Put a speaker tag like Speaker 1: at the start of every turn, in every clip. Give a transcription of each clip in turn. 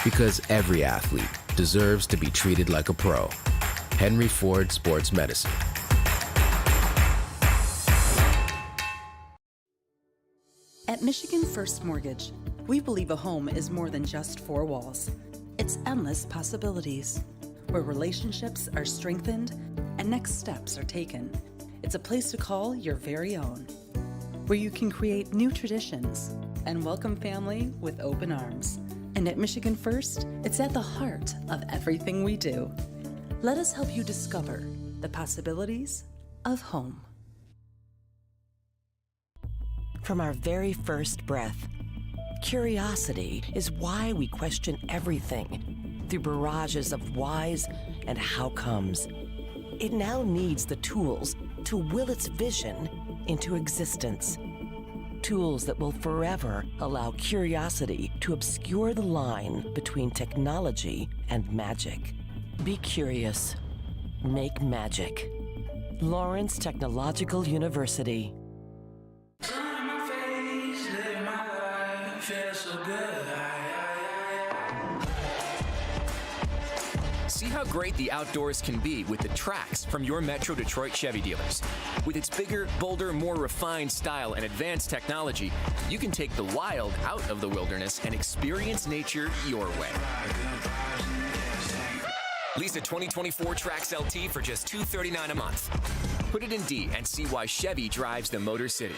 Speaker 1: Because every athlete deserves to be treated like a pro. Henry Ford Sports Medicine.
Speaker 2: At Michigan First Mortgage, we believe a home is more than just four walls. It's endless possibilities, where relationships are strengthened and next steps are taken. It's a place to call your very own, where you can create new traditions and welcome family with open arms. And at Michigan First, it's at the heart of everything we do. Let us help you discover the possibilities of home.
Speaker 3: From our very first breath, curiosity is why we question everything through barrages of whys and how comes. It now needs the tools to will its vision into existence. Tools that will forever allow curiosity to obscure the line between technology and magic. Be curious. Make magic. Lawrence Technological University.
Speaker 4: See how great the outdoors can be with the Trax from your Metro Detroit Chevy dealers. With its bigger, bolder, more refined style and advanced technology, you can take the wild out of the wilderness and experience nature your way. Lease a 2024 Trax LT for just $239 a month. Put it in D and see why Chevy drives the Motor City.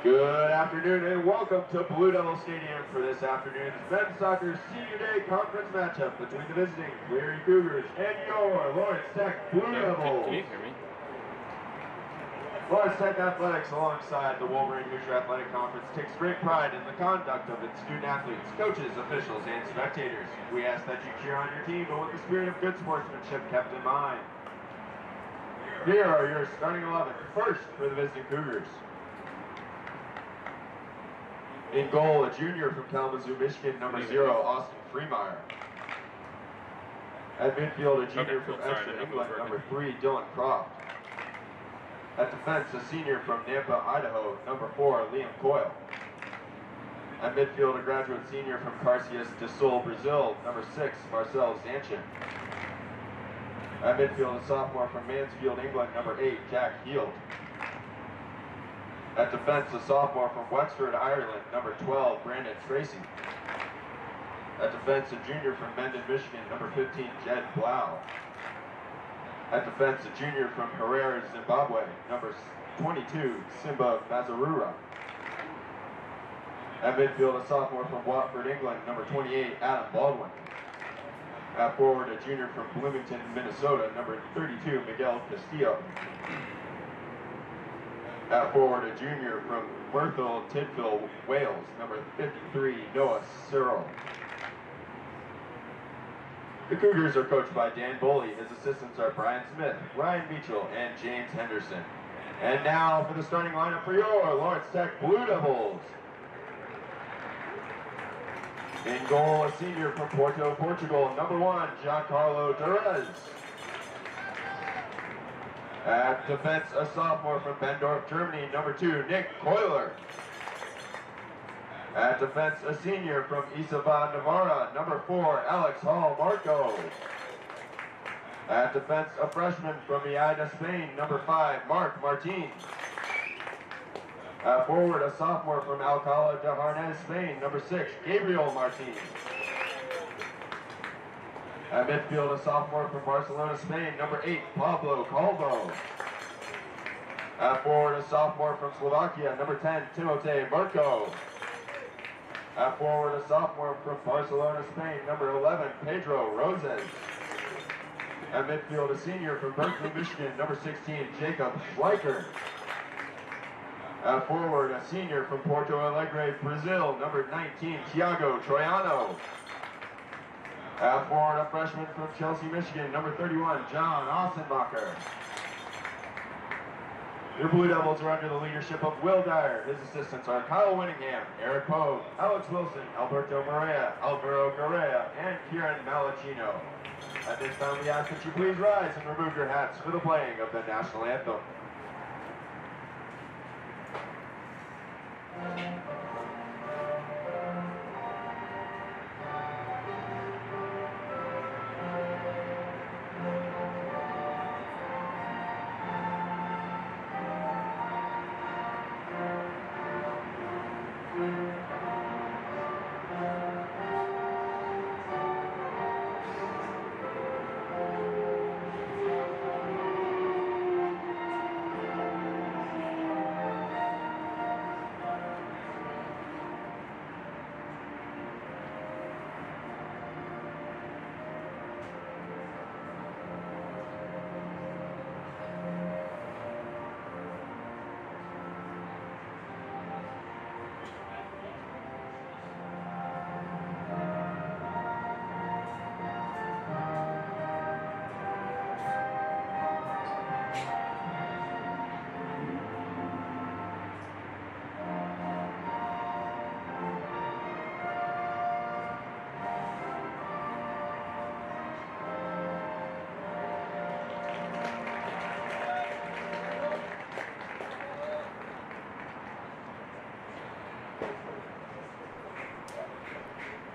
Speaker 5: Good afternoon and welcome to Blue Devil Stadium for this afternoon's men's soccer senior day conference matchup between the visiting Cleary Cougars and your Lawrence Tech Blue Devils.
Speaker 6: Can you hear me?
Speaker 5: Lawrence Tech Athletics, alongside the Wolverine Hoosier Athletic Conference, takes great pride in the conduct of its student athletes, coaches, officials, and spectators. We ask that you cheer on your team, but with the spirit of good sportsmanship kept in mind. Here are your starting 11. First, for the visiting Cougars. In goal, a junior from Kalamazoo, Michigan, number 0, Austin Freemeyer. At midfield, a junior from Exton, England, number 3, Dylan Croft. At defense, a senior from Nampa, Idaho, number 4, Liam Coyle. At midfield, a graduate senior from Carcias de Sul, Brazil, number 6, Marcel Zanchin. At midfield, a sophomore from Mansfield, England, number 8, Jack Heald. At defense, a sophomore from Wexford, Ireland, number 12, Brandon Tracy. At defense, a junior from Mendon, Michigan, number 15, Jed Blau. At defense, a junior from Harare, Zimbabwe, number 22, Simba Mazarura. At midfield, a sophomore from Watford, England, number 28, Adam Baldwin. At forward, a junior from Bloomington, Minnesota, number 32, Miguel Castillo. At forward, a junior from Merthyr Tydfil, Wales, number 53, Noah Searle. The Cougars are coached by Dan Boley. His assistants are Brian Smith, Ryan Meachel, and James Henderson. And now for the starting lineup for your Lawrence Tech Blue Devils. In goal, a senior from Porto, Portugal, number 1, Giancarlo Durez. At defense, a sophomore from Bendorf, Germany, number 2, Nick Coiler. At defense, a senior from Isaba, Navarra, number 4, Alex Hall Marco. At defense, a freshman from Lleida, Spain, number 5, Mark Martin. At forward, a sophomore from Alcalá de Harnés, Spain, number 6, Gabriel Martin. At midfield, a sophomore from Barcelona, Spain, number 8, Pablo Calvo. At forward, a sophomore from Slovakia, number 10, Timote Marco. At forward, a sophomore from Barcelona, Spain, number 11, Pedro Roses. At midfield, a senior from Berkeley, Michigan, number 16, Jacob Schleicher. At forward, a senior from Porto Alegre, Brazil, number 19, Thiago Troiano. At forward, a freshman from Chelsea, Michigan, number 31, John Ossenbacher. Your Blue Devils are under the leadership of Will Dyer. His assistants are Kyle Winningham, Eric Pogue, Alex Wilson, Alberto Morea, Alvaro Correa, and Kieran Malachino. At this time, we ask that you please rise and remove your hats for the playing of the national anthem.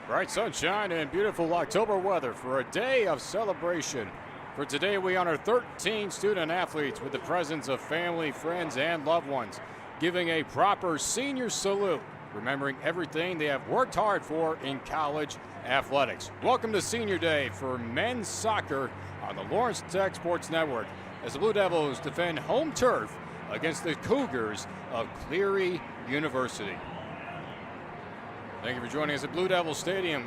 Speaker 6: Bright sunshine and beautiful October weather for a day of celebration. For today, we honor 13 student athletes with the presence of family, friends, and loved ones, giving a proper senior salute, remembering everything they have worked hard for in college athletics. Welcome to Senior Day for men's soccer on the Lawrence Tech Sports Network as the Blue Devils defend home turf against the Cougars of Cleary University. Thank you for joining us at Blue Devil Stadium.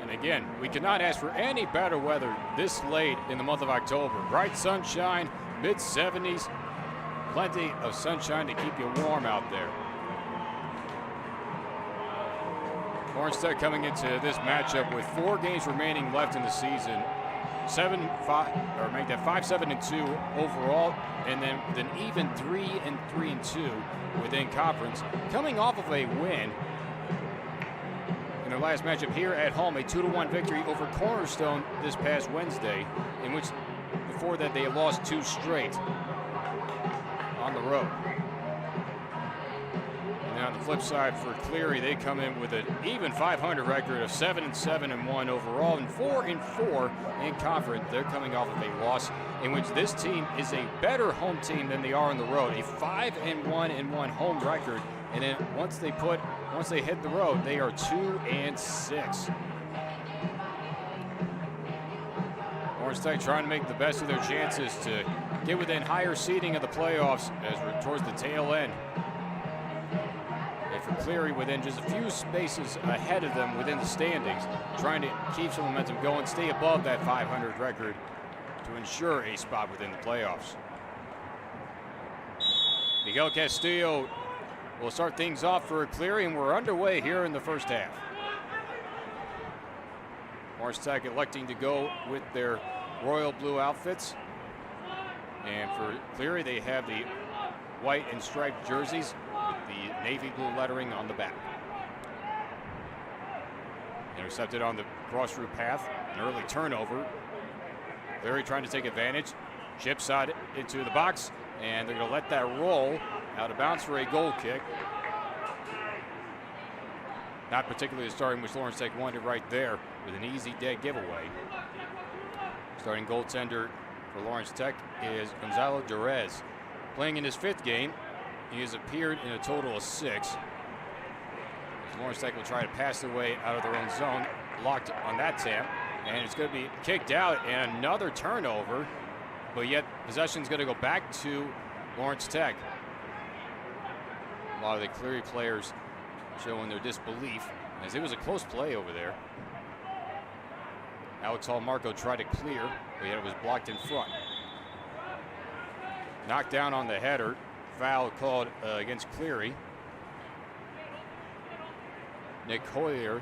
Speaker 6: And again, we cannot ask for any better weather this late in the month of October. Bright sunshine, mid-70s, plenty of sunshine to keep you warm out there. Lawrence Tech coming into this matchup with 4 games remaining left in the season. 5-7-2 overall, and then with an even 3-3-2 within conference, coming off of a win in their last matchup here at home, a 2-1 victory over Cornerstone this past Wednesday, in which before that they had lost 2 straight on the road. And on the flip side for Cleary, they come in with an even 500 record of 7-7-1 overall and 4-4 in conference. They're coming off of a loss in which this team is a better home team than they are on the road. A 5-1-1 home record, and then once they hit the road, they are 2-6. Lawrence Tech trying to make the best of their chances to get within higher seeding of the playoffs as we're towards the tail end. for Cleary within just a few spaces ahead of them within the standings, trying to keep some momentum going, stay above that 500 record to ensure a spot within the playoffs. Miguel Castillo will start things off for Cleary, and we're underway here in the first half. Lawrence Tech electing to go with their royal blue outfits. And for Cleary, they have the white and striped jerseys with the navy blue lettering on the back. Intercepted on the cross-route path, an early turnover. Cleary trying to take advantage. Chip side into the box, and they're going to let that roll out of bounds for a goal kick. Not particularly starting which Lawrence Tech wanted right there with an easy dead giveaway. Starting goaltender for Lawrence Tech is Gonzalo Jerez. Playing in his 5th game, he has appeared in a total of 6. As Lawrence Tech will try to pass their way out of their own zone, locked on that tap, and it's going to be kicked out and another turnover, but yet possession's going to go back to Lawrence Tech. A lot of the Cleary players showing their disbelief as it was a close play over there. Alex Hall-Marco tried to clear, but yet it was blocked in front. Knocked down on the header. Foul called against Cleary. Nick Hoyer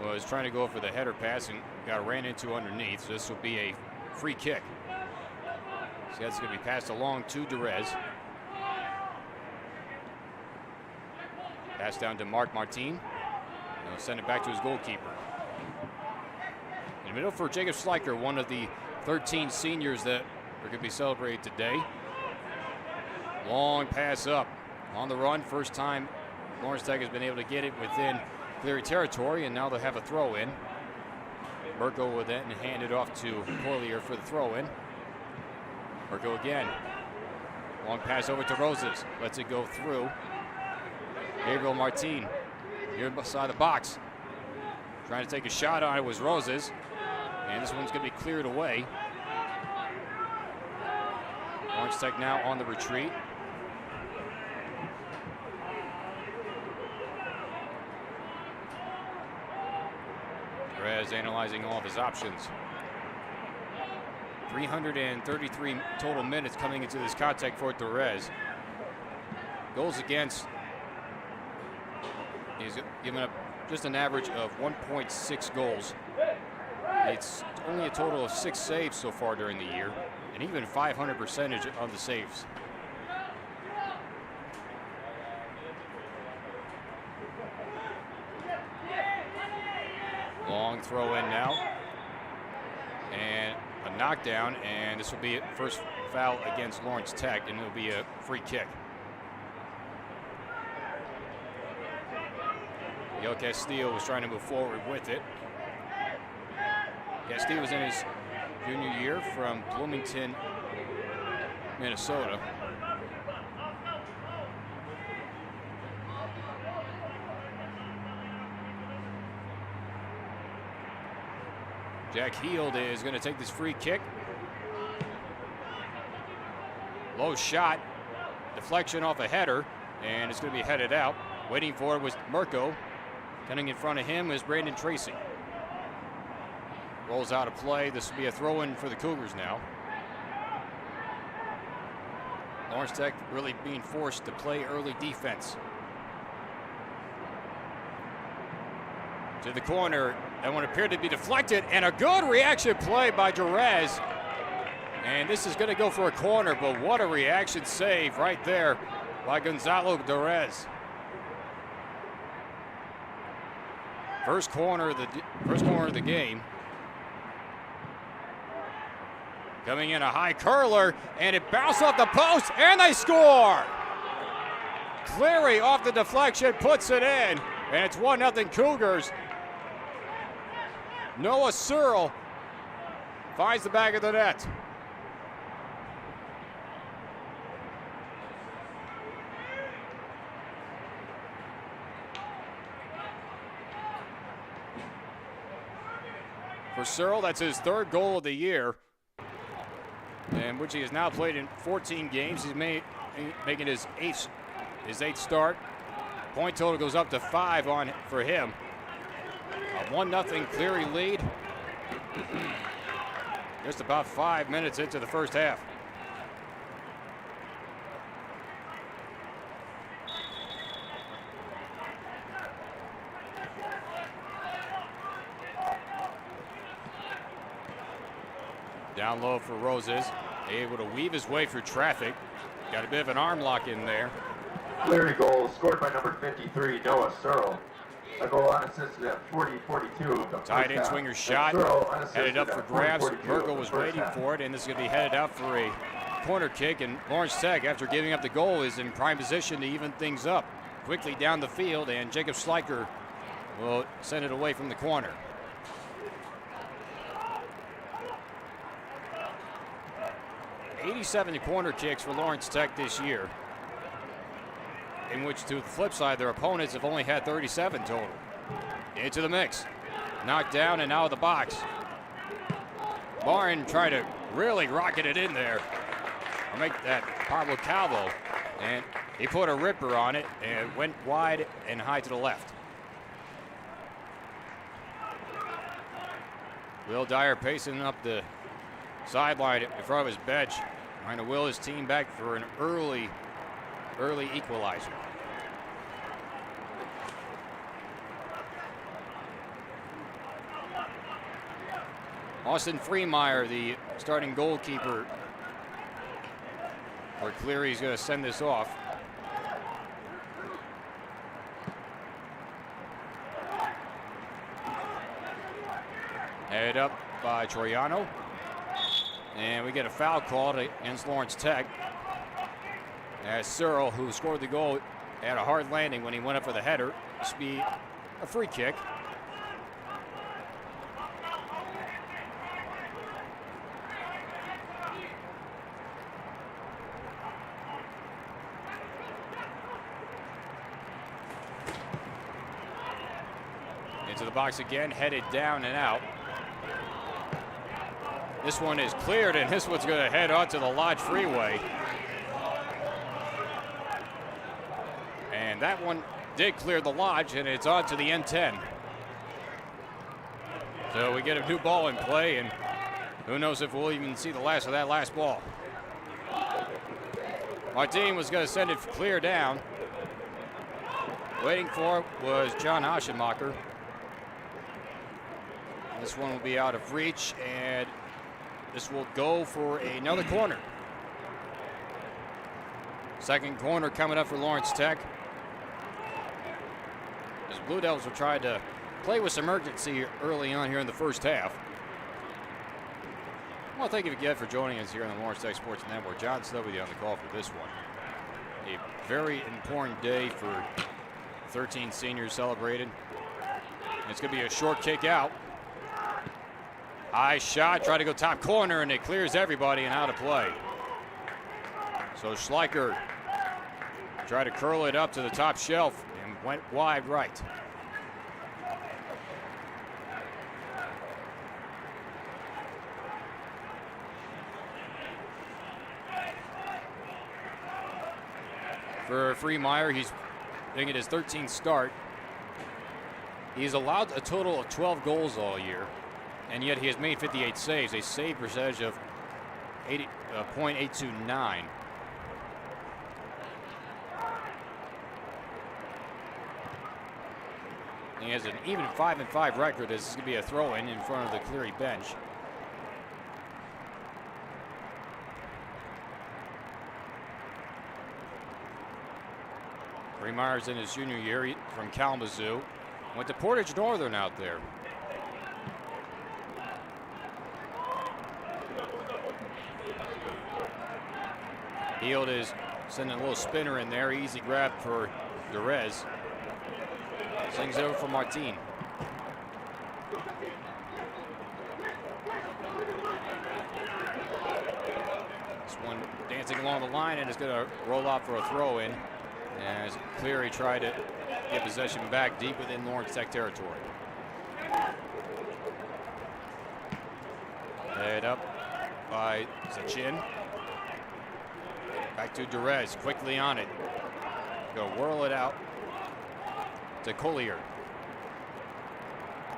Speaker 6: was trying to go for the header pass and got ran into underneath. So this will be a free kick. So that's going to be passed along to Jerez. Pass down to Mark Martin. And he'll send it back to his goalkeeper. In the middle for Jacob Schleicher, one of the 13 seniors that are going to be celebrated today. Long pass up on the run. First time Lawrence Tech has been able to get it within Cleary territory, and now they'll have a throw in. Mirko will then hand it off to Collier for the throw in. Mirko again. Long pass over to Roses. Lets it go through. Gabriel Martin here beside the box. Trying to take a shot on it was Roses. And this one's going to be cleared away. Lawrence Tech now on the retreat. Perez analyzing all of his options. 333 total minutes coming into this contact for Perez. Goals against, he's given up just an average of 1.6 goals. It's only a total of 6 saves so far during the year, and even 500% of the saves. Long throw in now. And a knockdown, and this will be a first foul against Lawrence Tech, and it'll be a free kick. Miguel Castillo was trying to move forward with it. Castillo was in his junior year from Bloomington, Minnesota. Jack Heald is going to take this free kick. Low shot, deflection off a header, and it's going to be headed out. Waiting for it was Mirko. Coming in front of him is Brandon Tracy. Rolls out of play. This will be a throw-in for the Cougars now. Lawrence Tech really being forced to play early defense. To the corner. That one appeared to be deflected, and a good reaction play by Jerez. And this is going to go for a corner, but what a reaction save right there by Gonzalo Jerez. First corner of the game. Coming in a high curler, and it bounced off the post, and they score! Cleary off the deflection, puts it in, and it's 1-0 Cougars. Noah Searle finds the back of the net. For Searle, that's his 3rd goal of the year, and which he has now played in 14 games. He's making his eighth start Point total goes up to 5 for him. A 1-0 Cleary lead. Just about 5 minutes into the first half. Down low for Roses, able to weave his way through traffic. Got a bit of an arm lock in there.
Speaker 5: Cleary goal scored by number 53, Noah Searle. A goal unassisted at 40-42.
Speaker 6: Tight end swinger shot, headed up for grabs. Merkel was waiting for it, and this is going to be headed out for a corner kick. And Lawrence Tech, after giving up the goal, is in prime position to even things up. Quickly down the field, and Jacob Schleicher will send it away from the corner. 87 corner kicks for Lawrence Tech this year, in which, to the flip side, their opponents have only had 37 total. Into the mix. Knocked down and out of the box. Barn trying to really rocket it in there. I'll make that Pablo Calvo. And he put a ripper on it and went wide and high to the left. Will Dyer pacing up the sideline in front of his bench, trying to will his team back for an early equalizer. Austin Freemeyer, the starting goalkeeper, where Cleary's going to send this off. Headed up by Troiano. And we get a foul called against Lawrence Tech, as Searle, who scored the goal, had a hard landing when he went up for the header. This will be a free kick. Into the box again, headed down and out. This one is cleared, and this one's going to head onto the Lodge Freeway. And that one did clear the Lodge, and it's on to the N10. So we get a new ball in play, and who knows if we'll even see the last of that last ball. Martin was going to send it clear down. Waiting for it was John Aschenmacher. This one will be out of reach, and this will go for another corner. Second corner coming up for Lawrence Tech. As Blue Devils will try to play with some urgency early on here in the first half. I want to thank you again for joining us here on the Lawrence Tech Sports Network. John Slovey on the call for this one. A very important day for 13 seniors celebrated. And it's going to be a short kick out. High shot, try to go top corner, and it clears everybody and out of play. So Schleicher tried to curl it up to the top shelf and went wide right. For Freemeyer, he's making his 13th start. He's allowed a total of 12 goals all year, and yet he has made 58 saves, a save percentage of 0.829. He has an even 5-5 record. This is going to be a throw-in in front of the Cleary bench. Freemeyer's in his junior year from Kalamazoo. Went to Portage Northern out there. Heald is sending a little spinner in there. Easy grab for Derez. Swings it over for Martin. This one dancing along the line, and it's going to roll off for a throw-in as Cleary tried to get possession back deep within Lawrence Tech territory. Head up by Zachin. Back to Derez, quickly on it. Go whirl it out to Collier.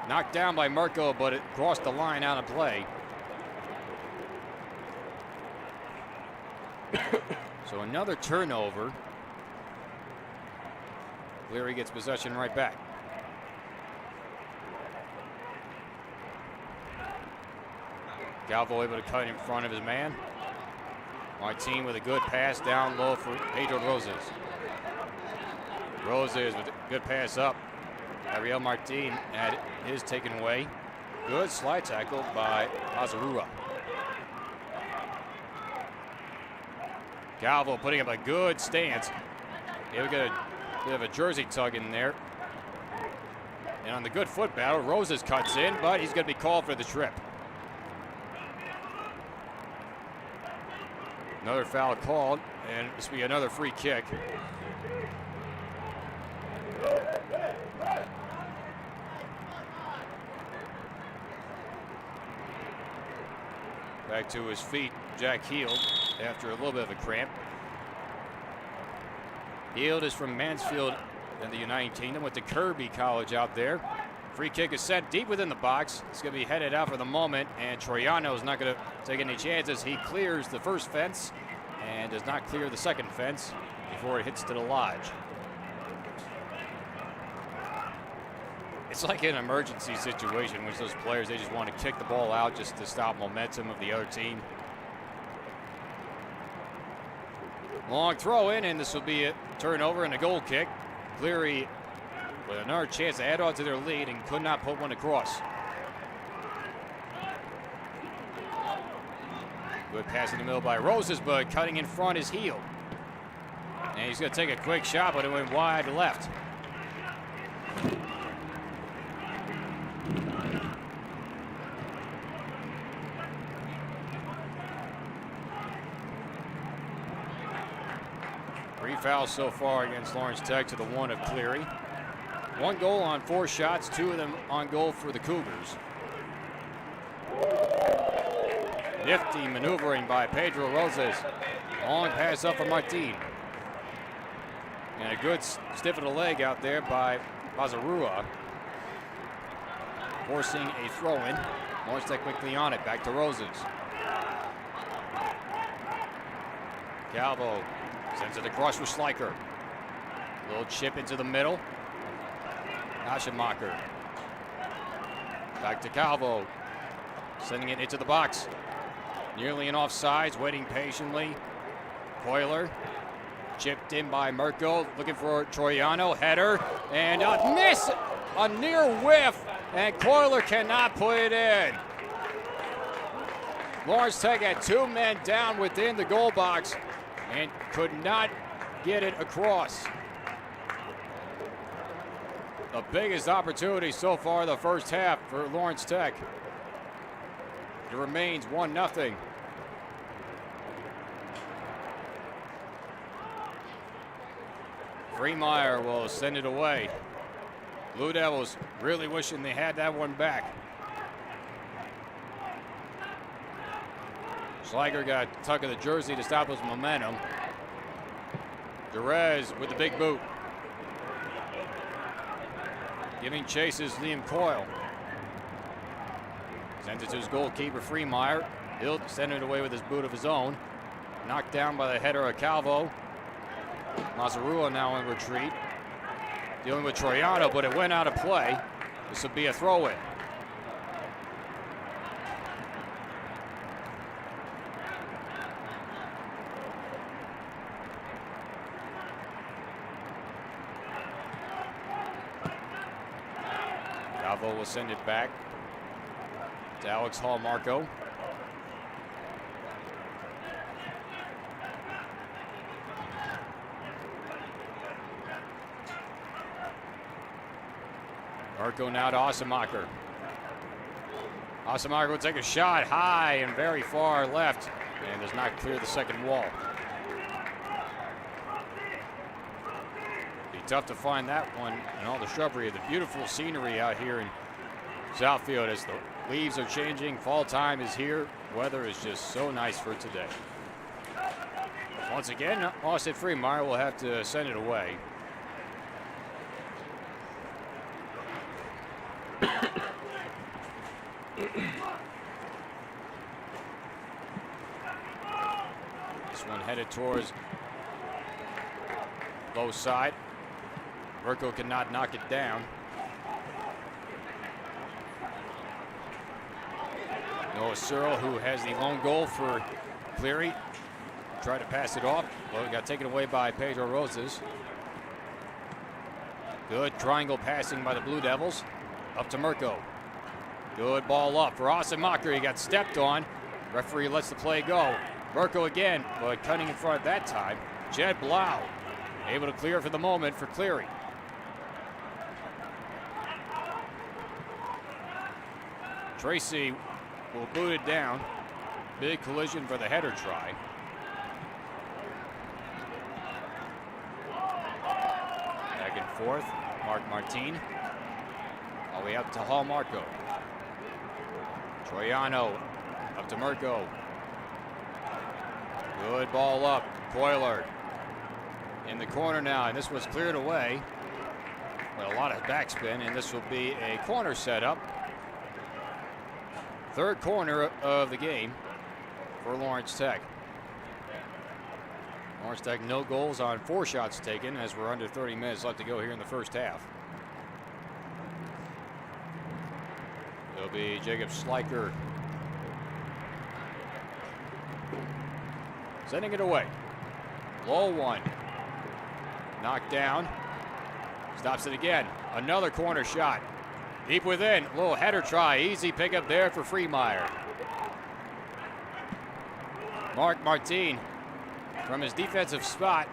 Speaker 6: Knocked down by Mirko, but it crossed the line out of play. So another turnover. Cleary gets possession right back. Calvo able to cut in front of his man. Martin with a good pass down low for Pedro Roses. Roses with a good pass up. Ariel Martin had his taken away. Good slide tackle by Azarua. Calvo putting up a good stance. Yeah, we got a bit of a jersey tug in there. And on the good foot battle, Roses cuts in, but he's going to be called for the trip. Another foul called, and this will be another free kick. Back to his feet, Jack Heald, after a little bit of a cramp. Heald is from Mansfield in the United Kingdom, went to Kirby College out there. Free kick is set deep within the box. It's going to be headed out for the moment, and Troiano is not going to take any chances. He clears the first fence and does not clear the second fence before it hits to the lodge. It's like an emergency situation, which those players, they just want to kick the ball out just to stop momentum of the other team. Long throw in, and this will be a turnover and a goal kick. Cleary with another chance to add on to their lead and could not put one across. Good pass in the middle by Roses, but cutting in front is Heald. And he's going to take a quick shot, but it went wide left. Three fouls so far against Lawrence Tech to the one of Cleary. 1 goal on 4 shots, 2 of them on goal for the Cougars. Nifty maneuvering by Pedro Roses. Long pass up for Martin. And a good stiff of the leg out there by Bazarua. Forcing a throw-in. Lawrence Tech quickly on it. Back to Roses. Calvo sends it across for Schleicher. Little chip into the middle. Aschenmacher. Back to Calvo. Sending it into the box. Nearly in offsides, waiting patiently. Coiler. Chipped in by Mirko. Looking for Troiano. Header. And a miss. A near whiff. And Coiler cannot put it in. Lawrence Tech had 2 men down within the goal box and could not get it across. The biggest opportunity so far the first half for Lawrence Tech. It remains 1-0. Freemeyer will send it away. Blue Devils really wishing they had that one back. Schleicher got a tug of the jersey to stop his momentum. Jerez with the big boot. Giving chase is Liam Coyle. Sends it to his goalkeeper, Freemeyer. He'll send it away with his boot of his own. Knocked down by the header of Calvo. Mazarua now in retreat. Dealing with Troiano, but it went out of play. This will be a throw-in. Calvo will send it back to Alex Hall-Marco. Marco now to Aschenmacher. Aschenmacher will take a shot high and very far left and does not clear the second wall. Be tough to find that one and all the shrubbery, the beautiful scenery out here in Southfield as the leaves are changing. Fall time is here. Weather is just so nice for today. Once again, Austin Freemeyer will have to send it away. This one headed towards low side. Verco cannot knock it down. Noah Searle, who has the lone goal for Cleary, tried to pass it off. Well, it got taken away by Pedro Rosas. Good triangle passing by the Blue Devils. Up to Mirko. Good ball up for Osamacher. He got stepped on. Referee lets the play go. Mirko again, but cutting in front that time. Jed Blau able to clear for the moment for Cleary. Tracy will boot it down. Big collision for the header try. Back and forth. Mark Martin. All the way up to Hall Marco. Troiano up to Mirko. Good ball up. Coiler in the corner now, and this was cleared away. But a lot of backspin, and this will be a corner setup. Third corner of the game for Lawrence Tech. Lawrence Tech no goals on 4 shots taken as we're under 30 minutes left to go here in the first half. It'll be Jacob Schleicher sending it away. Low one. Knocked down. Stops it again. Another corner shot. Deep within. Little header try. Easy pickup there for Freemeyer. Mark Martin from his defensive spot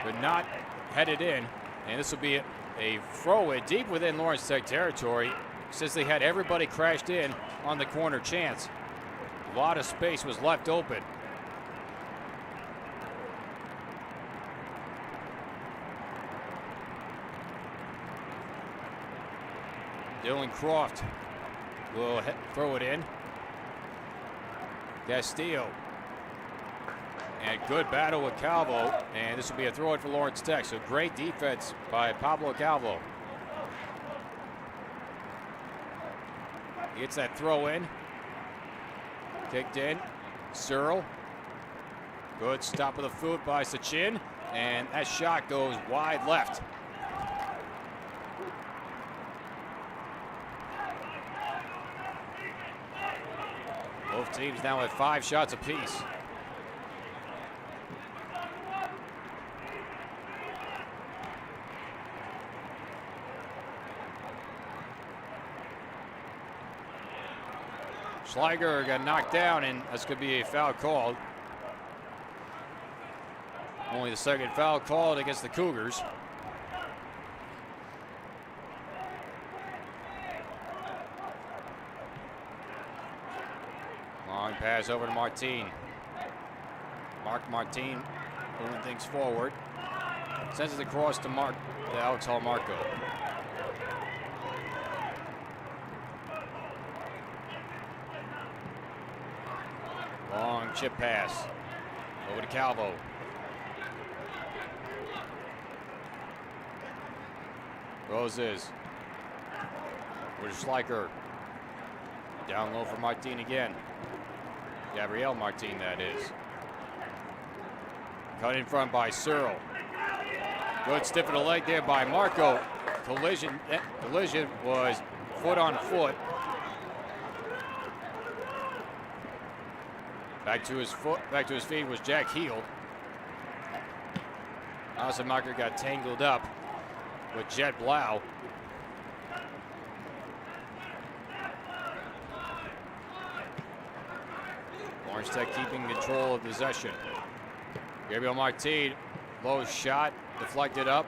Speaker 6: could not head it in. And this will be a throw-in deep within Lawrence Tech territory since they had everybody crashed in on the corner chance. A lot of space was left open. Dylan Croft will throw it in. Castillo. And good battle with Calvo. And this will be a throw-in for Lawrence Tech. So great defense by Pablo Calvo. He gets that throw in. Kicked in. Searle. Good stop of the foot by Sachin. And that shot goes wide left. Both teams now at 5 shots apiece. Schleicher got knocked down, and this could be a foul called. Only the second foul called against the Cougars. Long pass over to Martin. Mark Martin moving things forward. Sends it across to Alex Hall Marco. Long chip pass over to Calvo. Roses. Over to Schleicher. Down low for Martin again. Gabriel Martin, that is. Cut in front by Searle. Good stiff of the leg there by Marco. Collision was foot on foot. Back to his feet was Jack Heel. Osamacher got tangled up with Jet Blau. Lawrence Tech keeping control of possession. Gabriel Martin, low shot, deflected up.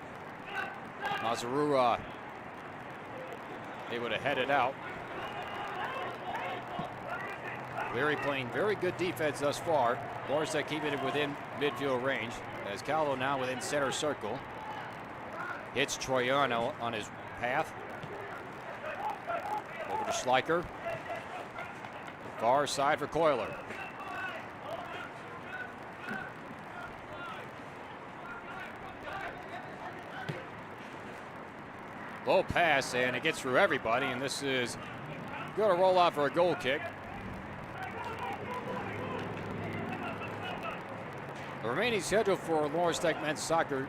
Speaker 6: Mazarura able to head it out. Cleary playing very good defense thus far. Lawrence Tech keeping it within midfield range. As Calvo now within center circle. Hits Troiano on his path. Over to Schleicher. Far side for Coiler. Low pass, and it gets through everybody, and this is going to roll out for a goal kick. The remaining schedule for Lawrence Tech men's soccer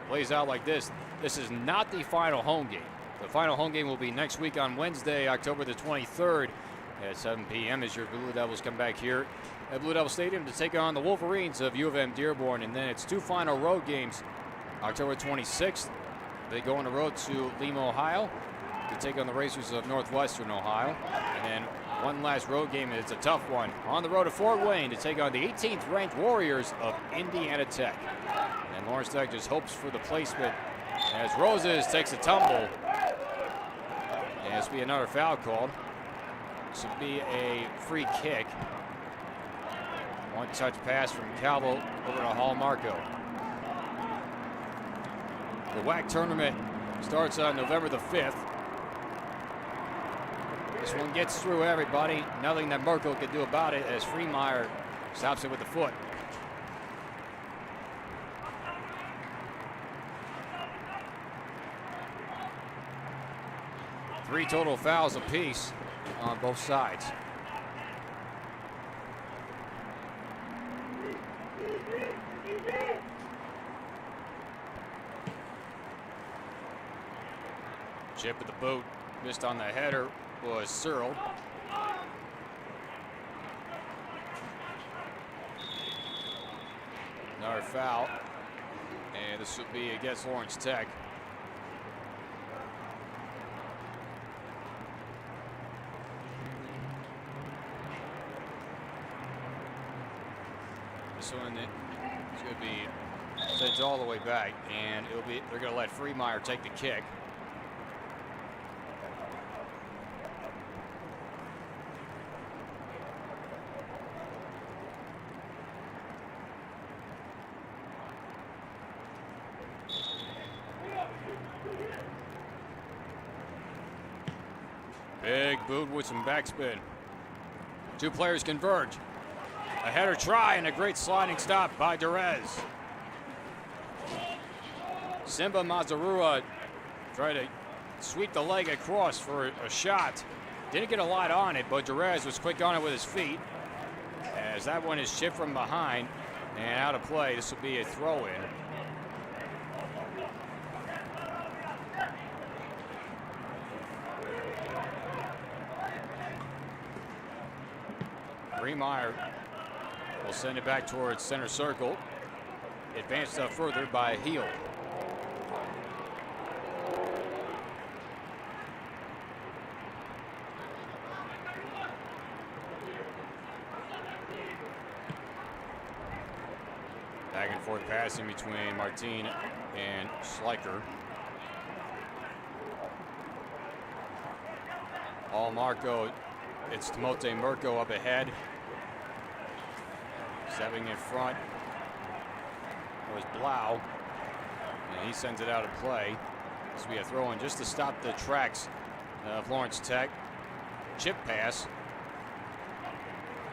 Speaker 6: plays out like this. This is not the final home game. The final home game will be next week on Wednesday, October the 23rd at 7 p.m. as your Blue Devils come back here at Blue Devil Stadium to take on the Wolverines of U of M Dearborn. And then it's 2 final road games. October 26th, they go on the road to Lima, Ohio to take on the Racers of Northwestern Ohio. And then one last road game, and it's a tough one, on the road to Fort Wayne to take on the 18th ranked Warriors of Indiana Tech. And Lawrence Tech just hopes for the placement as Roses takes a tumble. And this will be another foul called. This will be a free kick. One-touch pass from Calvo over to Hall Marco. The WAC tournament starts on November the 5th. This one gets through everybody. Nothing that Merkel could do about it as Freemeyer stops it with the foot. Three total fouls apiece on both sides. Chip at the boot, missed on the header, was Searle. Another foul, and this will be against Lawrence Tech. This one is going to be sent all the way back, and they're going to let Freemeyer take the kick. Big boot with some backspin. Two players converge. A header try and a great sliding stop by Derez. Simba Mazarua tried to sweep the leg across for a shot. Didn't get a lot on it, but Derez was quick on it with his feet. As that one is chipped from behind and out of play, this will be a throw-in. Freemeyer will send it back towards center circle. Advanced up further by Heel. Back and forth passing between Martin and Schleicher. All Marco, it's Timote Mirko up ahead. Stepping in front was Blau, and he sends it out of play. This will be a throw-in just to stop the tracks of Lawrence Tech. Chip pass,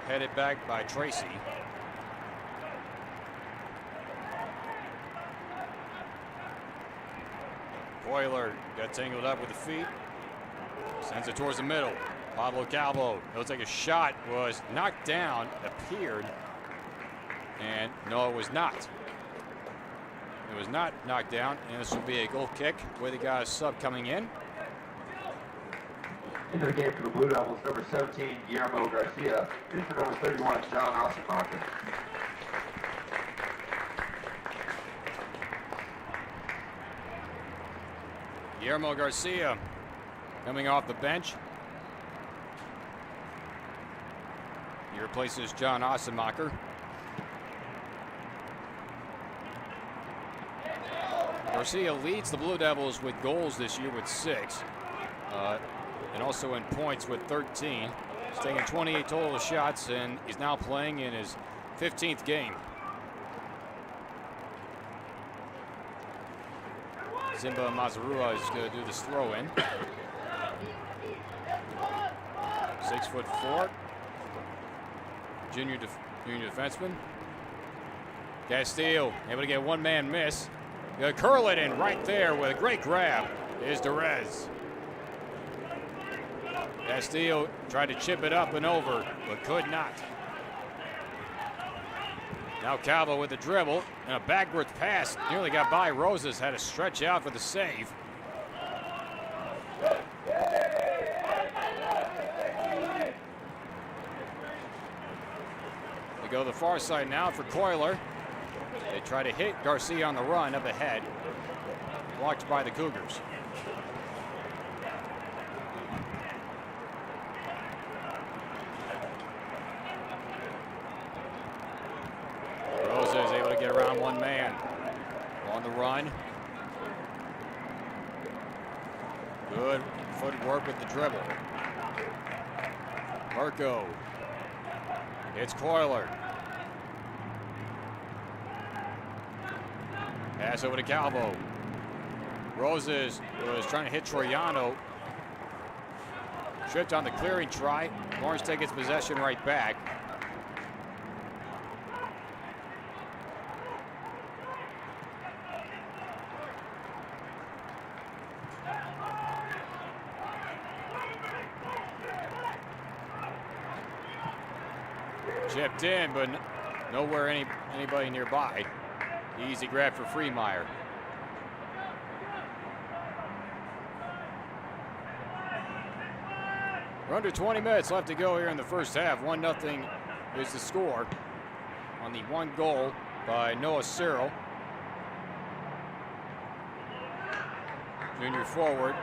Speaker 6: headed back by Tracy. Coiler got tangled up with the feet, sends it towards the middle. Pablo Calvo, he'll take a shot, was knocked down, appeared. And no, it was not. It was not knocked down, and this will be a goal kick where they got a sub coming in.
Speaker 5: Into the game for the Blue Devils, number 17, Guillermo Garcia. In for number 31, John Ossenbacher.
Speaker 6: Guillermo Garcia coming off the bench. He replaces John Ossenbacher. Garcia leads the Blue Devils with goals this year with 6, and also in points with 13. He's taken 28 total shots, and he's now playing in his 15th game. Simba Mazarua is going to do this throw-in. 6'4", junior defenseman. Castillo able to get one-man miss. Gonna curl it in right there with a great grab is Derez. Castillo tried to chip it up and over, but could not. Now Calvo with the dribble, and a backwards pass. Nearly got by Roses, had to stretch out for the save. They go to the far side now for Coiler. They try to hit Garcia on the run up ahead. Blocked by the Cougars. Rosa is able to get around one man. On the run. Good footwork with the dribble. Marco. It's Coiler. Pass over to Calvo. Roses was trying to hit Troiano. Tripped on the clearing try. Lawrence takes its possession right back. Chipped in, but nowhere anybody nearby. Easy grab for Freemeyer. We're under 20 minutes left to go here in the first half. 1-0 is the score on the one goal by Noah Cyril. Junior forward.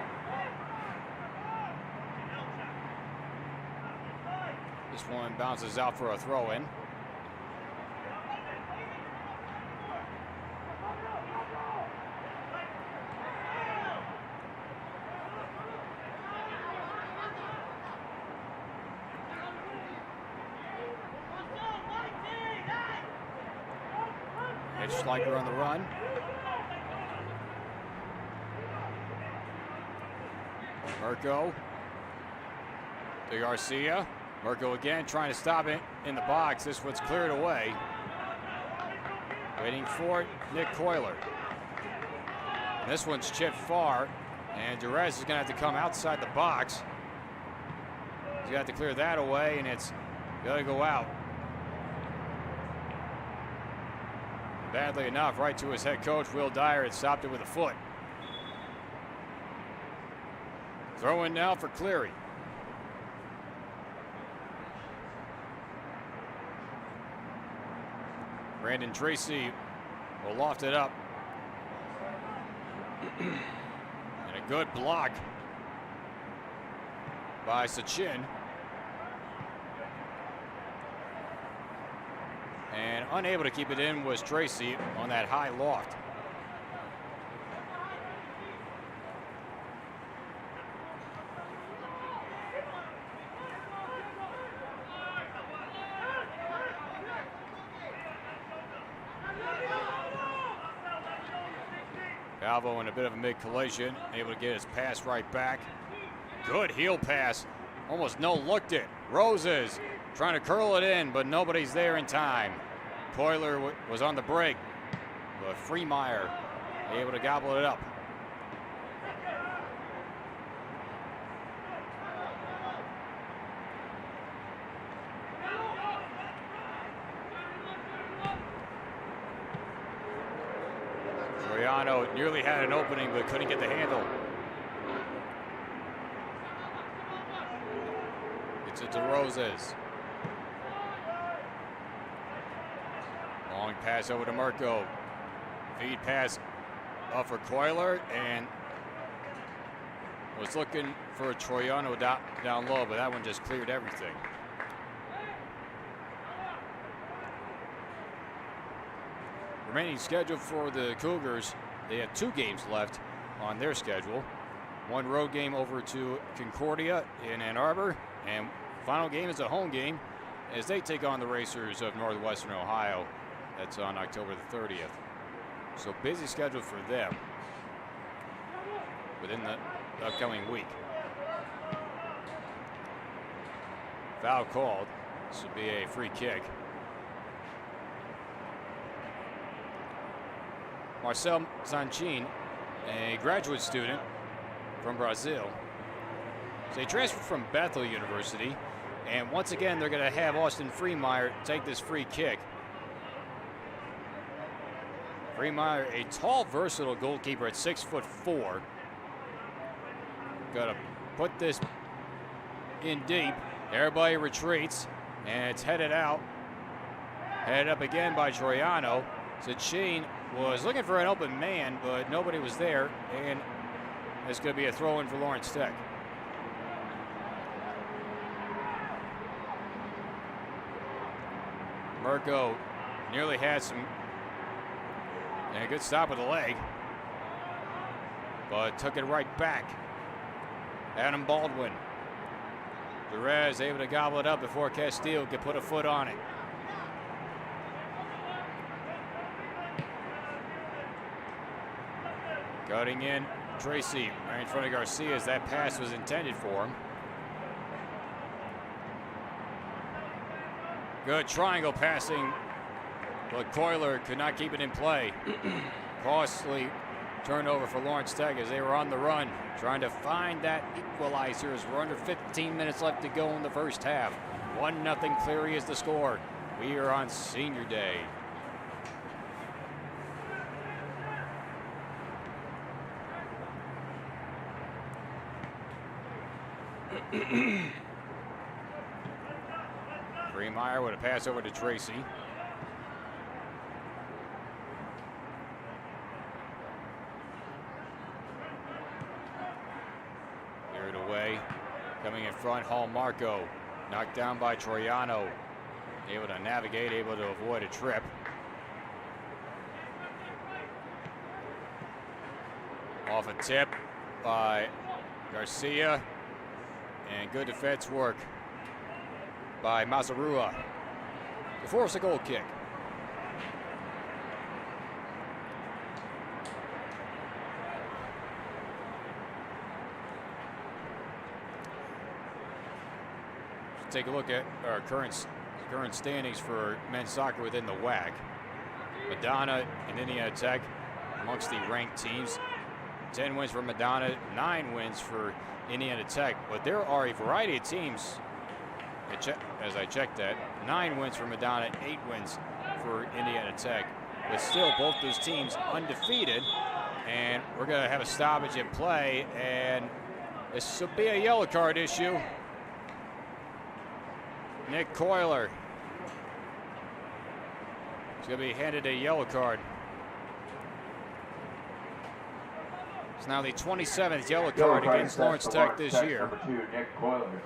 Speaker 6: This one bounces out for a throw-in. Hitchhiker on the run. Mirko to Garcia. Mirko again trying to stop it in the box. This one's cleared away. Waiting for it, Nick Coiler. And this one's chipped far, and Derez is going to have to come outside the box. He's got to clear that away, and it's got to go out. Badly enough, right to his head coach, Will Dyer, had stopped it with a foot. Throw in now for Cleary. Brandon Tracy will loft it up. And a good block by Sachin. And unable to keep it in was Tracy on that high loft. Calvo in a bit of a mid-collision, able to get his pass right back. Good heel pass, almost no-looked it. Roses trying to curl it in, but nobody's there in time. Coiler was on the break, but Freemeyer able to gobble it up. Troiano nearly had an opening, but couldn't get the handle. It's a DeRoses. Long pass over to Mirko. Feed pass up for Coiler, and was looking for a Troiano down low, but that one just cleared everything. Remaining schedule for the Cougars, they have 2 games left on their schedule. One road game over to Concordia in Ann Arbor, and final game is a home game as they take on the Racers of Northwestern Ohio. That's on October the 30th. So busy schedule for them within the upcoming week. Foul called. This would be a free kick. Marcel Zanchin, a graduate student from Brazil. So he transferred from Bethel University. And once again, they're going to have Austin Freemeyer take this free kick. Freemeyer, a tall, versatile goalkeeper at 6'4". Got to put this in deep. Everybody retreats, and it's headed out. Headed up again by Troiano. Sachin was looking for an open man, but nobody was there, and it's going to be a throw-in for Lawrence Tech. Mirko nearly had a good stop with the leg, but took it right back. Adam Baldwin. Perez able to gobble it up before Castillo could put a foot on it. Cutting in, Tracy right in front of Garcia as that pass was intended for him. Good triangle passing, but Coiler could not keep it in play. Costly turnover for Lawrence Tech as they were on the run, trying to find that equalizer as we're under 15 minutes left to go in the first half. 1-0 Cleary is the score. We are on Senior Day. Freemeyer with a pass over to Tracy. Cleared away. Coming in front, Hall Marco. Knocked down by Troiano. Able to navigate, able to avoid a trip. Off a tip by Garcia. And good defense work by Mazarua to force a goal kick. Let's take a look at our current standings for men's soccer within the WAC. Madonna and Indiana Tech amongst the ranked teams. 10 wins for Madonna, 9 wins for Indiana Tech, but there are a variety of teams, as I checked that, 9 wins for Madonna, 8 wins for Indiana Tech, but still both those teams undefeated, and we're going to have a stoppage in play, and this will be a yellow card issue. Nick Coiler is going to be handed a yellow card. It's now the 27th yellow card against Lawrence Tech this year.
Speaker 5: Number 2, Nick Coiler.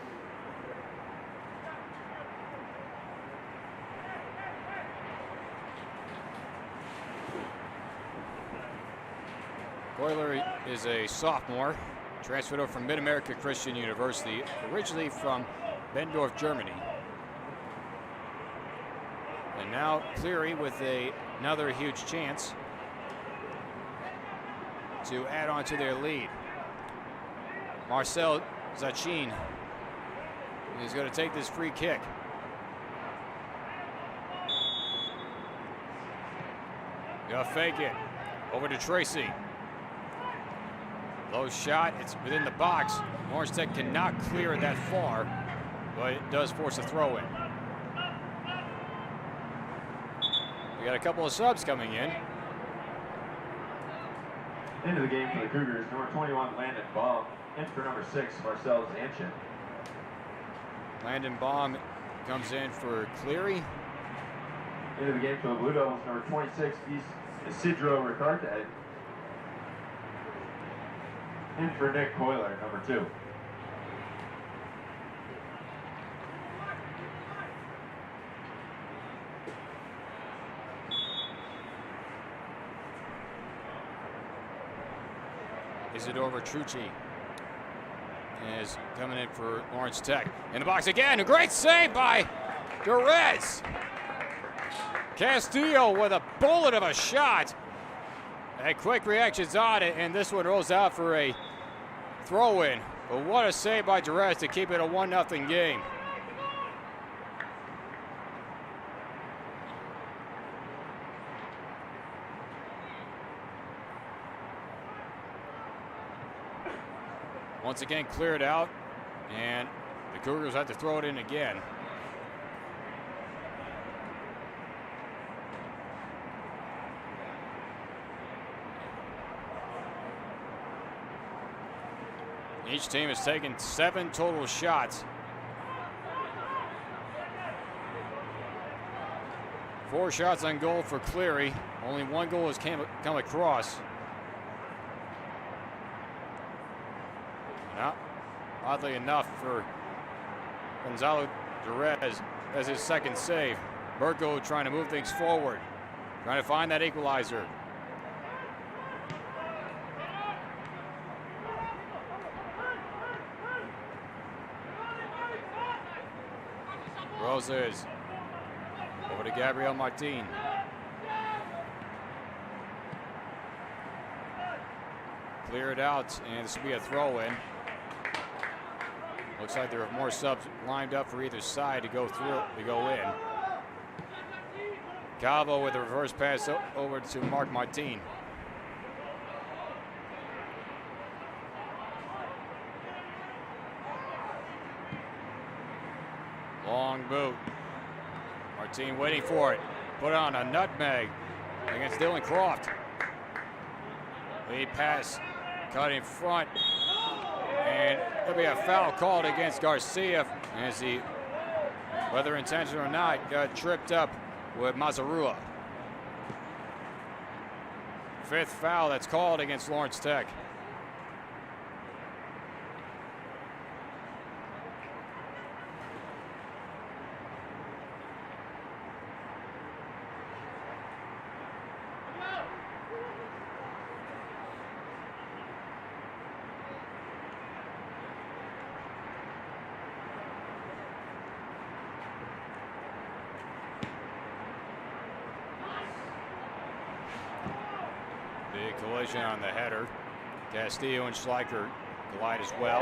Speaker 6: Coiler is a sophomore, transferred over from Mid-America Christian University, originally from Bendorf, Germany. And now Cleary with another huge chance to add on to their lead. Marcel Zachin is going to take this free kick. Gonna fake it. Over to Tracy. Low shot, it's within the box. Lawrence Tech cannot clear it that far, but it does force a throw in. We got a couple of subs coming in.
Speaker 5: Into the game for the Cougars, number 21, Landon Baum. In for number 6, Marcel Zanchin.
Speaker 6: Landon Baum comes in for Cleary.
Speaker 5: Into the game for the Blue Devils, number 26, Isidro Ricarte. In for Nick Coiler, number 2.
Speaker 6: Isidore Trucci is coming in for Lawrence Tech. In the box again, a great save by Perez. Castillo with a bullet of a shot. A quick reaction's on it, and this one rolls out for a throw-in. But what a save by Perez to keep it a 1-0 game. Once again cleared out, and the Cougars have to throw it in again. Each team has taken 7 total shots. 4 shots on goal for Cleary. Only 1 goal has come across. Now, oddly enough, for Gonzalo Jerez as his second save. Burko trying to move things forward, trying to find that equalizer. Roses over to Gabriel Martin. Cleared out, and this will be a throw-in. Looks like there are more subs lined up for either side to go in. Calvo with a reverse pass over to Mark Martin. Long boot. Martin waiting for it. Put on a nutmeg against Dylan Croft. Lead pass cut in front. And there'll be a foul called against Garcia as he, whether intentional or not, got tripped up with Mazarua. 5th foul that's called against Lawrence Tech. Big collision on the header. Castillo and Schleicher collide as well.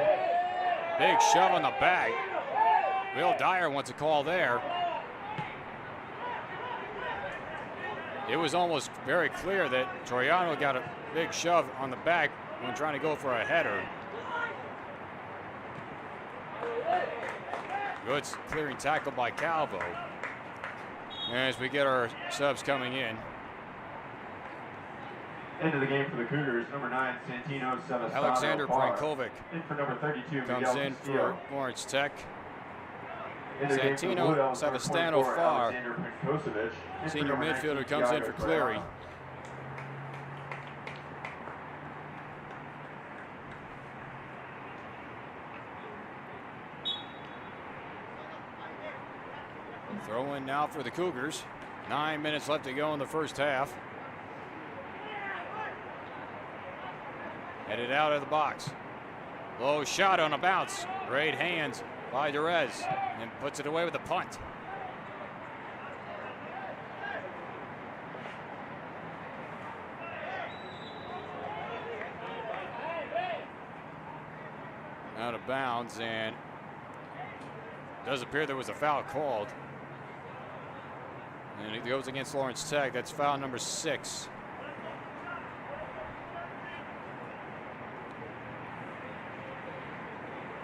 Speaker 6: Big shove on the back. Will Dyer wants a call there. It was almost very clear that Troiano got a big shove on the back when trying to go for a header. Good clearing tackle by Calvo. As we get our subs coming in.
Speaker 5: Into the game for the Cougars, number 9, Santino Sevastano.
Speaker 6: Alexander Brankovic
Speaker 5: in for number 32,
Speaker 6: comes in for Lawrence Tech.
Speaker 5: In the game for the Blue
Speaker 6: Santino
Speaker 5: Devils, number
Speaker 6: Sevastano
Speaker 5: 24,
Speaker 6: Farr,
Speaker 5: Alexander Penkosevic. In for
Speaker 6: senior
Speaker 5: number 19,
Speaker 6: midfielder, comes in
Speaker 5: Thiago
Speaker 6: for Cleary.
Speaker 5: Troiano.
Speaker 6: Throw in now for the Cougars. 9 minutes left to go in the first half. Headed out of the box. Low shot on a bounce. Great hands by Jerez, and puts it away with a punt. Out of bounds, and does appear there was a foul called. And it goes against Lawrence Tech. That's foul number 6.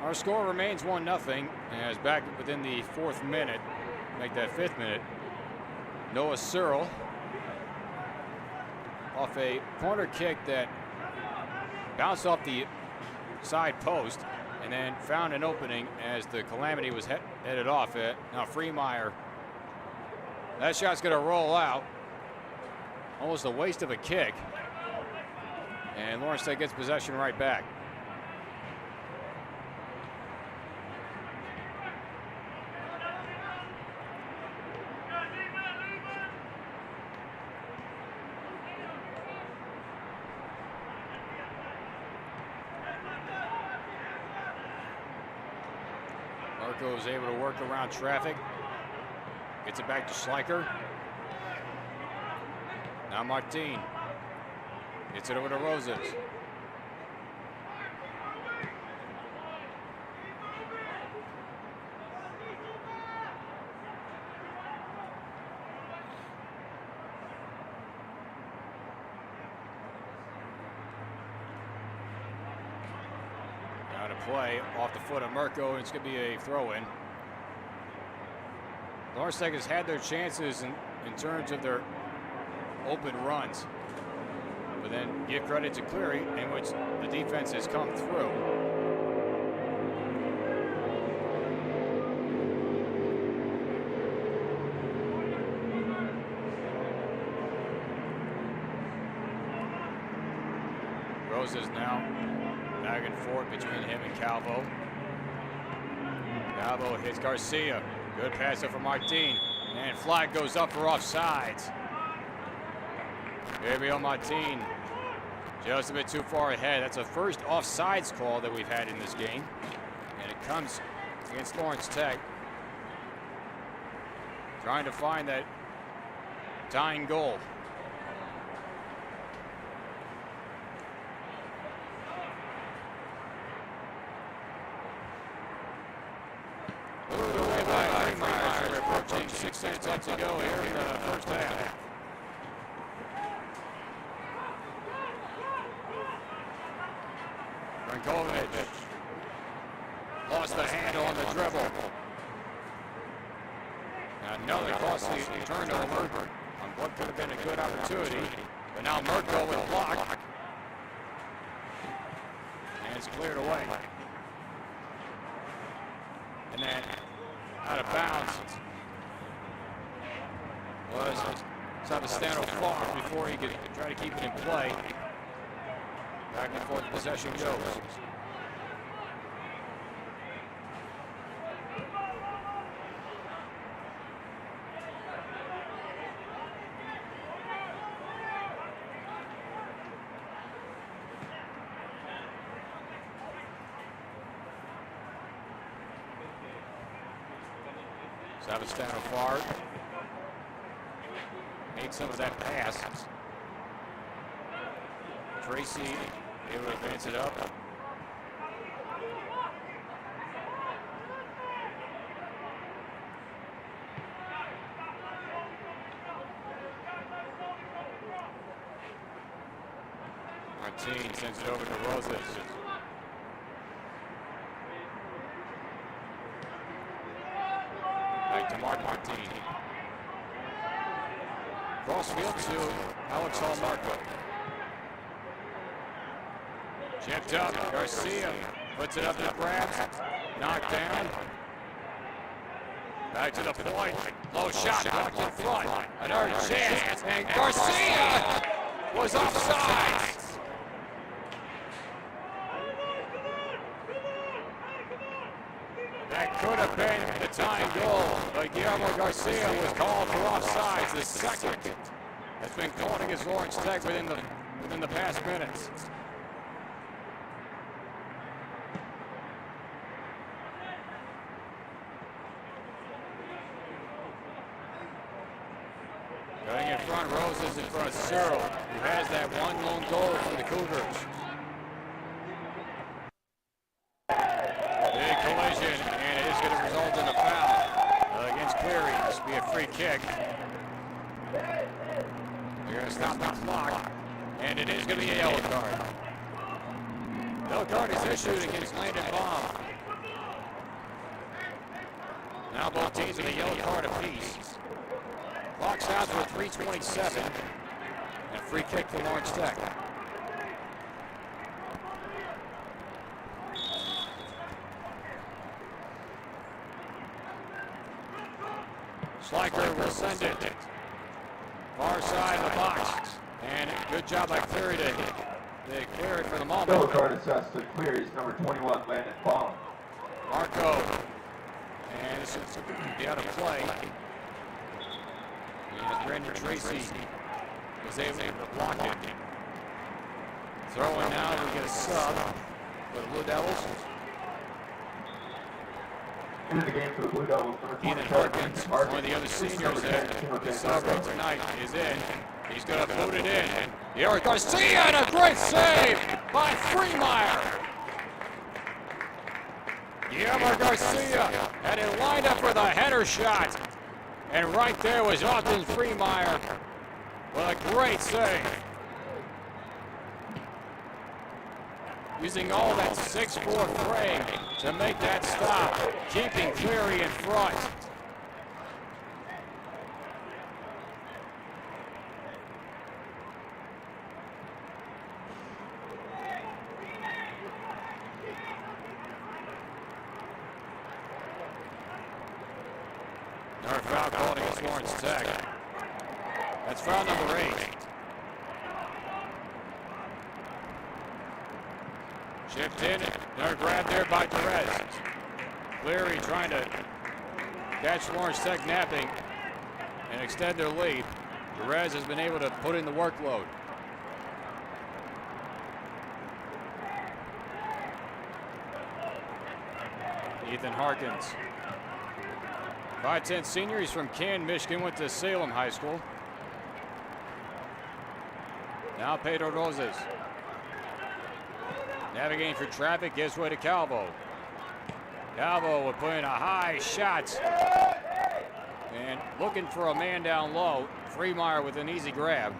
Speaker 6: Our score remains 1-0 as back within the 4th minute, make that 5th minute. Noah Searle off a corner kick that bounced off the side post and then found an opening as the Calamity was headed off it. Now Freemeyer, that shot's gonna roll out. Almost a waste of a kick. And Lawrence Tech gets possession right back. Marco is able to work around traffic. Gets it back to Schleicher. Now Martin. Gets it over to Roses. Now to play off the foot of Mirko, and it's going to be a throw-in. Lawrence Tech has had their chances in terms of their open runs. But then give credit to Cleary, in which the defense has come through. Roses now back and forth between him and Calvo. Calvo hits Garcia. Good pass up for Martin. And flag goes up for offsides. Gabriel Martin just a bit too far ahead. That's the first offsides call that we've had in this game. And it comes against Lawrence Tech. Trying to find that tying goal. Approaching 6 minutes left to go here in the first half. Brankovic lost the handle on the dribble. Another costly turnover on what could have been a good opportunity. But now Mirko with a block. And it's cleared away. And then out of bounds was Savastano far before he could try to keep it in play. Back and forth possession goes. Savastano far. Made some of that pass. Tracy able to advance it up. Martin sends it over to Roses. Back to Martin. Crossfield to Alex Hall-Marco. Chipped up, Garcia puts it up to grabs, knocked down. Back to the point, low shot, blocked in front. Another chance, and Garcia was offside. That could have been the tying goal, but Guillermo Garcia was called for offsides. The second has been called against Lawrence Tech within the past minutes. Going in front, Roses in front of Cyril, who has that one lone goal for the Cougars. Big collision, and it is going to result in a foul against Cleary. This will be a free kick. They're going to stop the clock, and it is going to be a yellow card. Yellow card is issued against Landon Baum. Now both teams with a yellow card apiece. Clock stops with 3:27, and a free kick for Lawrence Tech. Schleicher will send it. Far side of the box. And good job by Cleary to clear it for the moment.
Speaker 5: Yellow card assessed to Cleary's number 21, Landon Baum.
Speaker 6: Marco. And this is be out of play. And Brandon Tracy was able to block it. Throwing now, we get a sub for the Blue Devils.
Speaker 5: Into the game for the Blue Devils, number
Speaker 6: Ethan Harkins, one of the other seniors that is celebrating tonight, is in. He's going to boot it in. Eric Garcia, and a great save by Freemeyer. Guillermo Garcia had it lined up for the header shot. And right there was Austin Freemeyer with a great save. using all that 6'4" frame to make that stop, keeping Cleary in front. Another foul called against Lawrence Tech. That's foul number 8. Chipped in, another grab there by Perez. Cleary trying to catch Lawrence Tech napping and extend their lead. Perez has been able to put in the workload. Ethan Harkins. 5'10" senior, he's from Canton, Michigan, went to Salem High School. Now Pedro Rosas. Navigating through traffic, gives way to Calvo. Calvo would put in a high shot. And looking for a man down low. Freemeyer with an easy grab.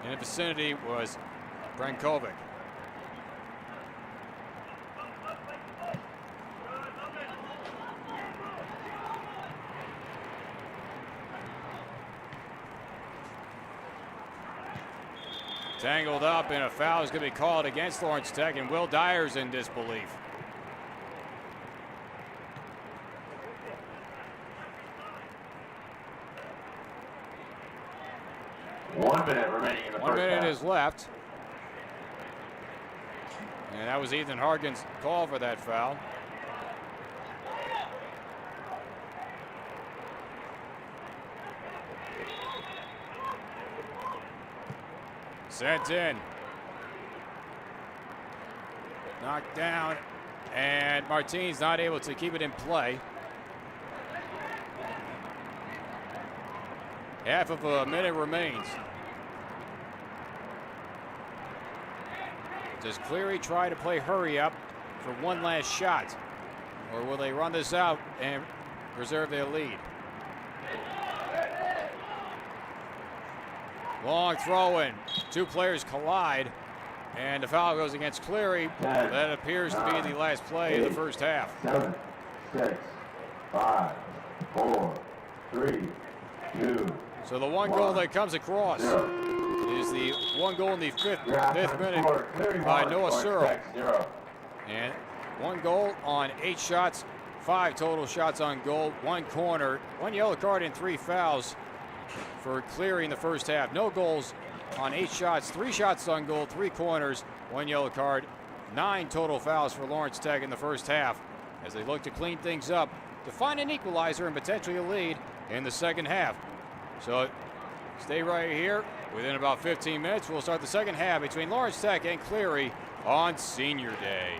Speaker 6: In the vicinity was Brankovic. Tangled up, and a foul is going to be called against Lawrence Tech, and Will Dyer's in disbelief.
Speaker 5: One minute remaining in the first half.
Speaker 6: 1 minute is left. And that was Ethan Harkins' call for that foul. Sent in. Knocked down. And Martinez not able to keep it in play. Half of a minute remains. Does Cleary try to play hurry up for one last shot? Or will they run this out and preserve their lead? Long throw in. Two players collide. And the foul goes against Cleary. That appears to be the last play of the first half.
Speaker 5: 7, 6, 5, 4, 3, 2.
Speaker 6: So the one goal that comes across is the one goal in the fifth minute by Noah Searle. And one goal on 8 shots, 5 total shots on goal, 1 corner, 1 yellow card, and 3 fouls for Cleary in the first half. No goals on 8 shots, 3 shots on goal, 3 corners, 1 yellow card, 9 total fouls for Lawrence Tech in the first half as they look to clean things up to find an equalizer and potentially a lead in the second half. So stay right here. Within about 15 minutes, we'll start the second half between Lawrence Tech and Cleary on Senior Day.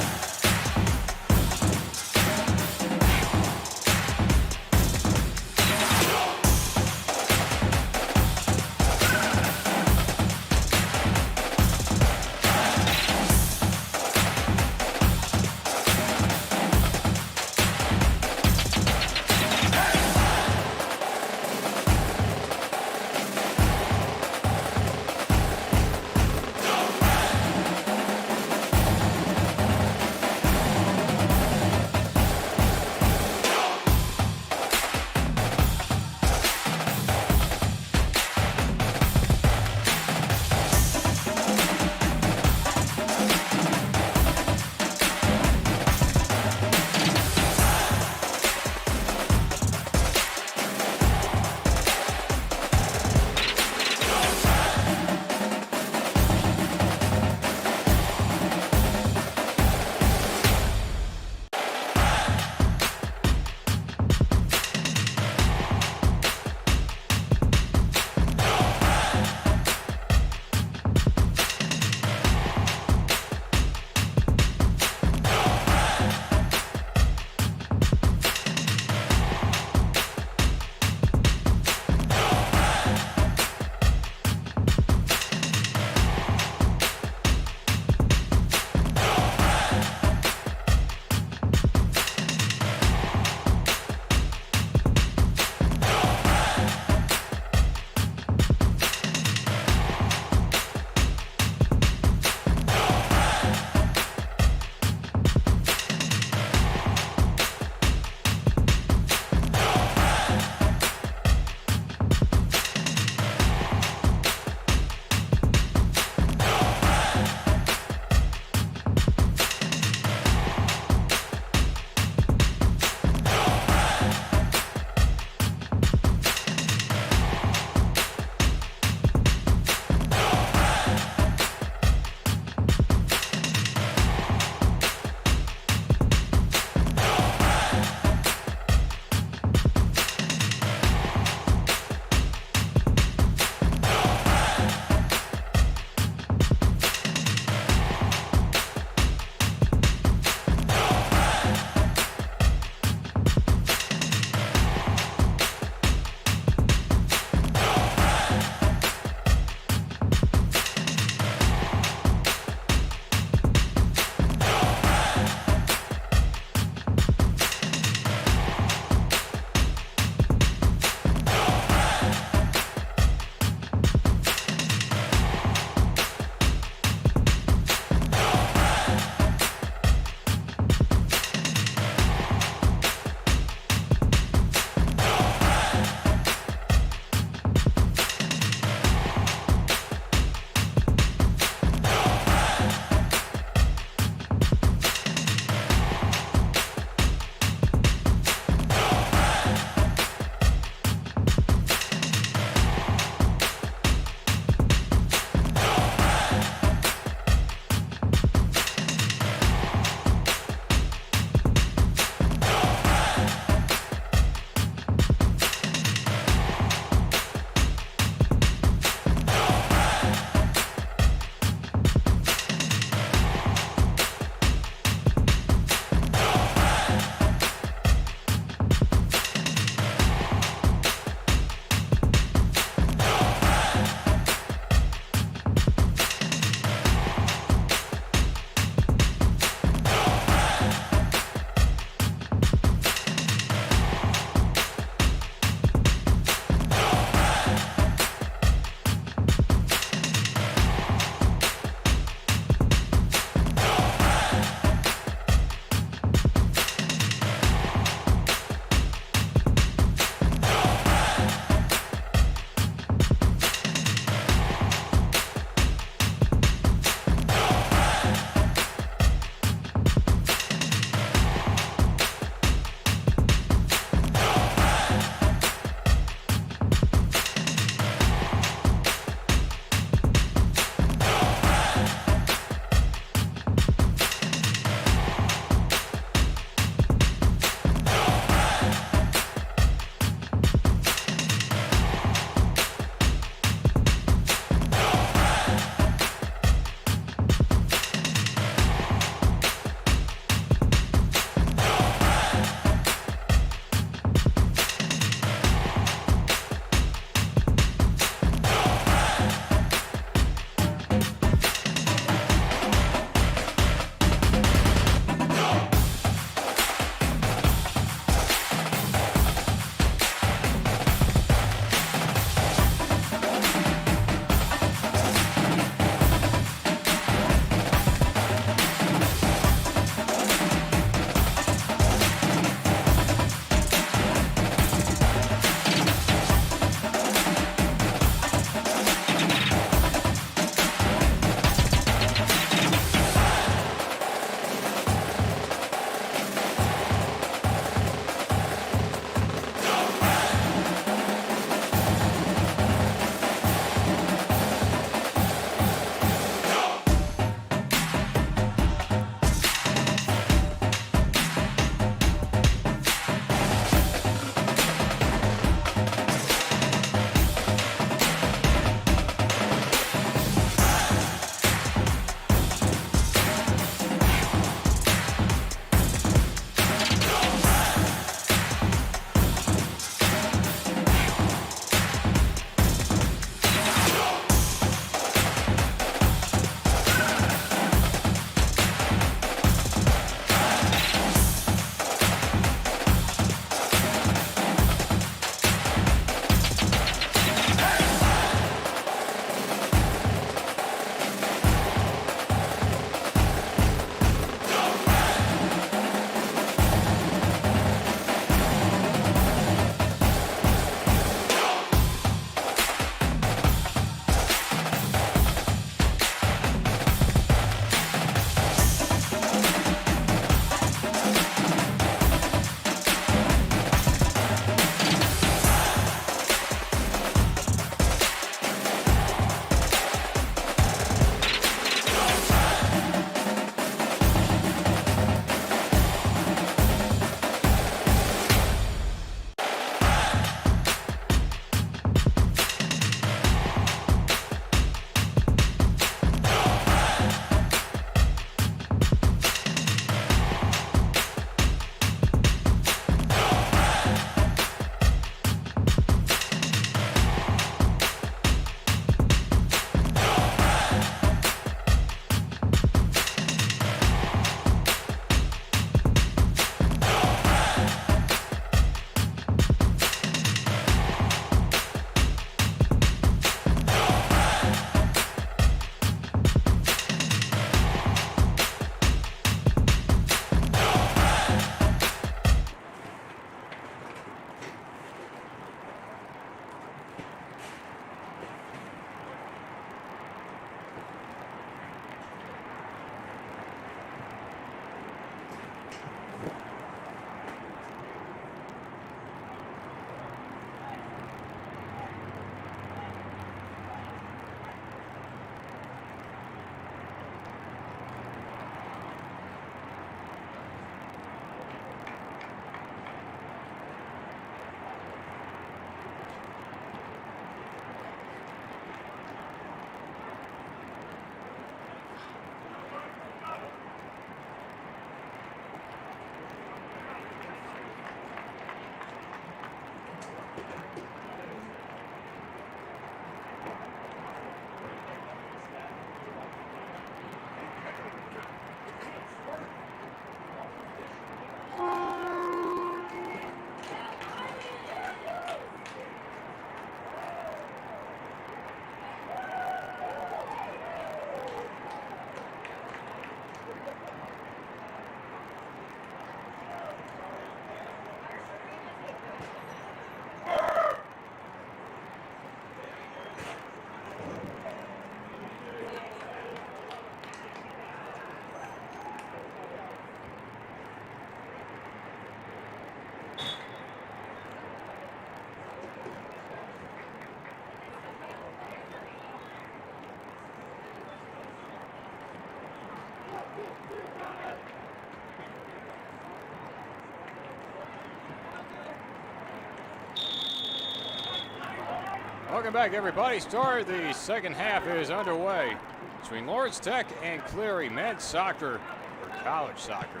Speaker 6: Welcome back, everybody. Start of the second half is underway between Lawrence Tech and Cleary men's soccer or college soccer.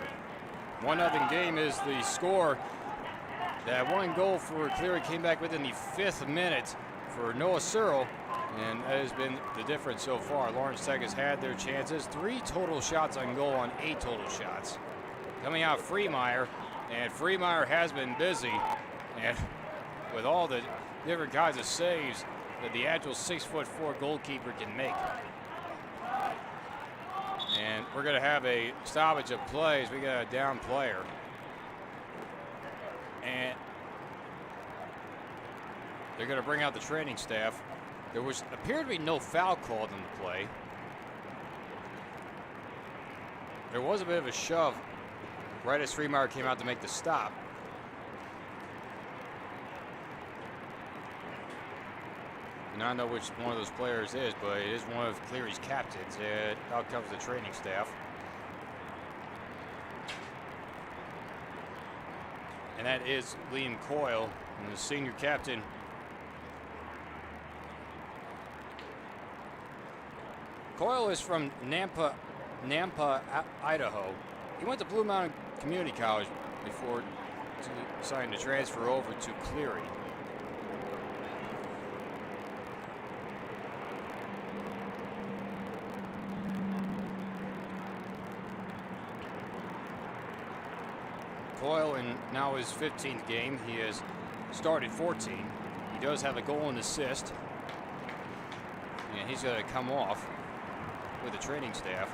Speaker 6: 1-0 game is the score. That one goal for Cleary came back within the 5th minute for Noah Searle, and that has been the difference so far. Lawrence Tech has had their chances. 3 total shots on goal on 8 total shots. Coming out Freemeyer, and Freemeyer has been busy, and with all the different kinds of saves that the agile 6'4" goalkeeper can make. And we're going to have a stoppage of plays. We got a down player. And they're going to bring out the training staff. There appeared to be no foul called in the play. There was a bit of a shove right as Freemeyer came out to make the stop. And I don't know which one of those players is, but it is one of Cleary's captains. Out comes the training staff. And that is Liam Coyle, and the senior captain. Coyle is from Nampa, Idaho. He went to Blue Mountain Community College before deciding to transfer over to Cleary. Coyle in now his 15th game. He has started 14. He does have a goal and assist. And he's going to come off with the training staff.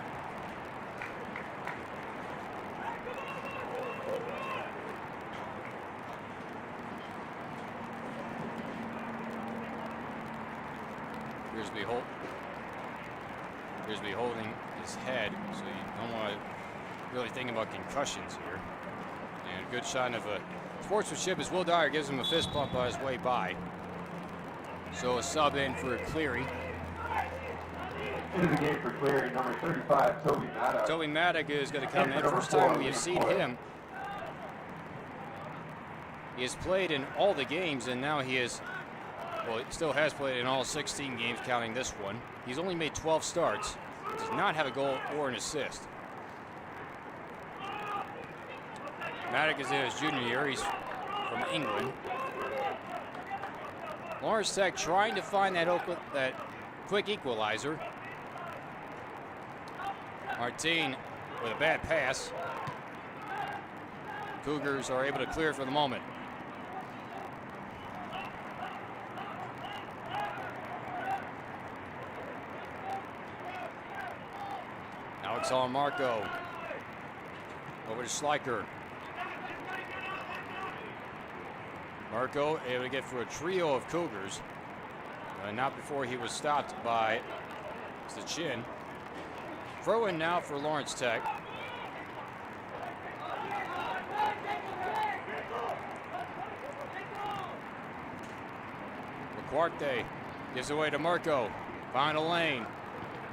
Speaker 6: Here's be holding his head, so you don't want to really think about concussions here. And a good sign of sportsmanship as Will Dyer gives him a fist bump on his way by. So a sub in for Cleary.
Speaker 5: Into the game for Cleary, number 35, Toby Maddock.
Speaker 6: Toby Maddock is going to come in. First time we have seen him. He has played in all the games, and now he still has played in all 16 games, counting this one. He's only made 12 starts. Does not have a goal or an assist. Maddock is in his junior year. He's from England. Lawrence Tech trying to find that quick equalizer. Martin with a bad pass. Cougars are able to clear for the moment. Alex Marco over to Schleicher. Marco able to get through a trio of Cougars. Not before he was stopped by Chin. Throw in now for Lawrence Tech. Duarte gives away to Marco. Final lane.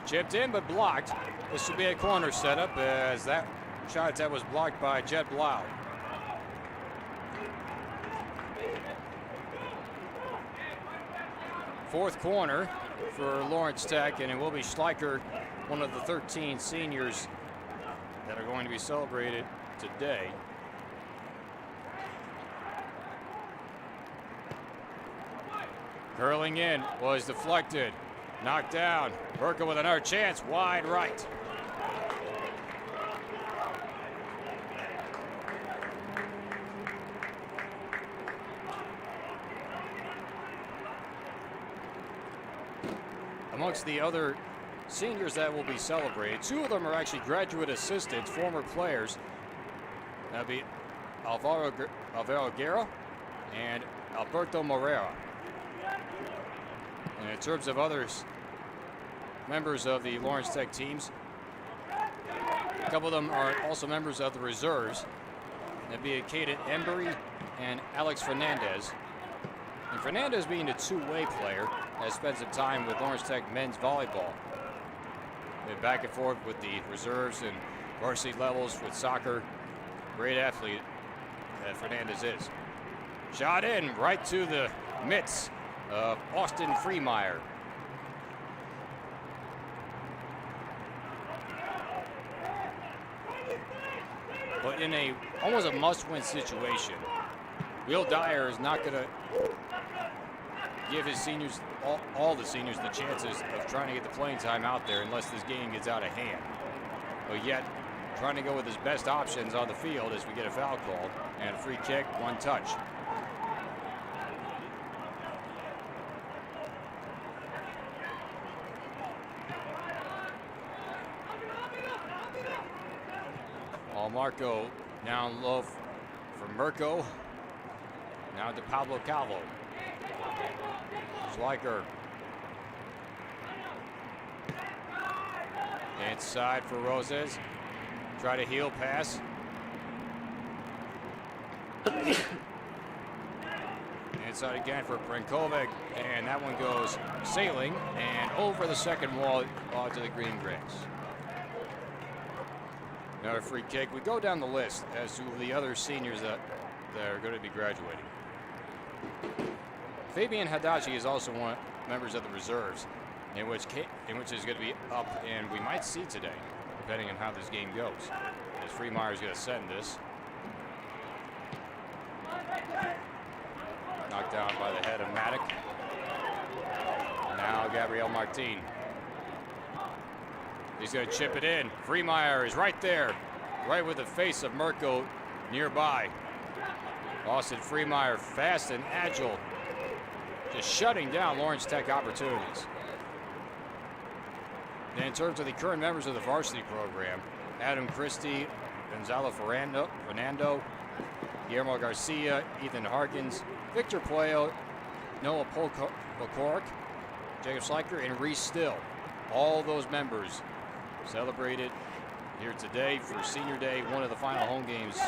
Speaker 6: Chipped in but blocked. This should be a corner setup as that shot that was blocked by Jed Blau. Fourth corner for Lawrence Tech, and it will be Schleicher, one of the 13 seniors that are going to be celebrated today. Curling in was deflected, knocked down. Burka with another chance, wide right. Amongst the other seniors that will be celebrated, 2 of them are actually graduate assistants, former players. That'll be Alvaro Guerra and Alberto Morera. And in terms of others, members of the Lawrence Tech teams, a couple of them are also members of the reserves. That'd be Caden Embury and Alex Fernandez. And Fernandez, being a two-way player, has spent some time with Lawrence Tech men's volleyball. Been back and forth with the reserves and varsity levels with soccer. Great athlete that Fernandez is. Shot in right to the mitts of Austin Freemeyer. But in almost a must-win situation, Will Dyer is not going to give his seniors, all the seniors, the chances of trying to get the playing time out there unless this game gets out of hand. But yet, trying to go with his best options on the field as we get a foul call and a free kick, one touch. Marco down low for Mirko. Now to Pablo Calvo. Schleicher. Inside for Roses. Try to heel pass. Inside again for Brankovic. And that one goes sailing and over the second wall onto the green grass. Another free kick. We go down the list as to the other seniors that are going to be graduating. Fabian Hadachi is also one of members of the reserves, in which is going to be up, and we might see today, depending on how this game goes. As Freemeyer is going to send this. Knocked down by the head of Maddock. Now Gabriel Martin. He's going to chip it in. Freemeyer is right there, right with the face of Mirko nearby. Austin Freemeyer, fast and agile, just shutting down Lawrence Tech opportunities. And in terms of the current members of the varsity program, Adam Christie, Gonzalo Fernando, Guillermo Garcia, Ethan Harkins, Victor Puello, Noah Pokork, Jacob Schleicher, and Reese Still. All those members celebrated here today for Senior Day, one of the final home games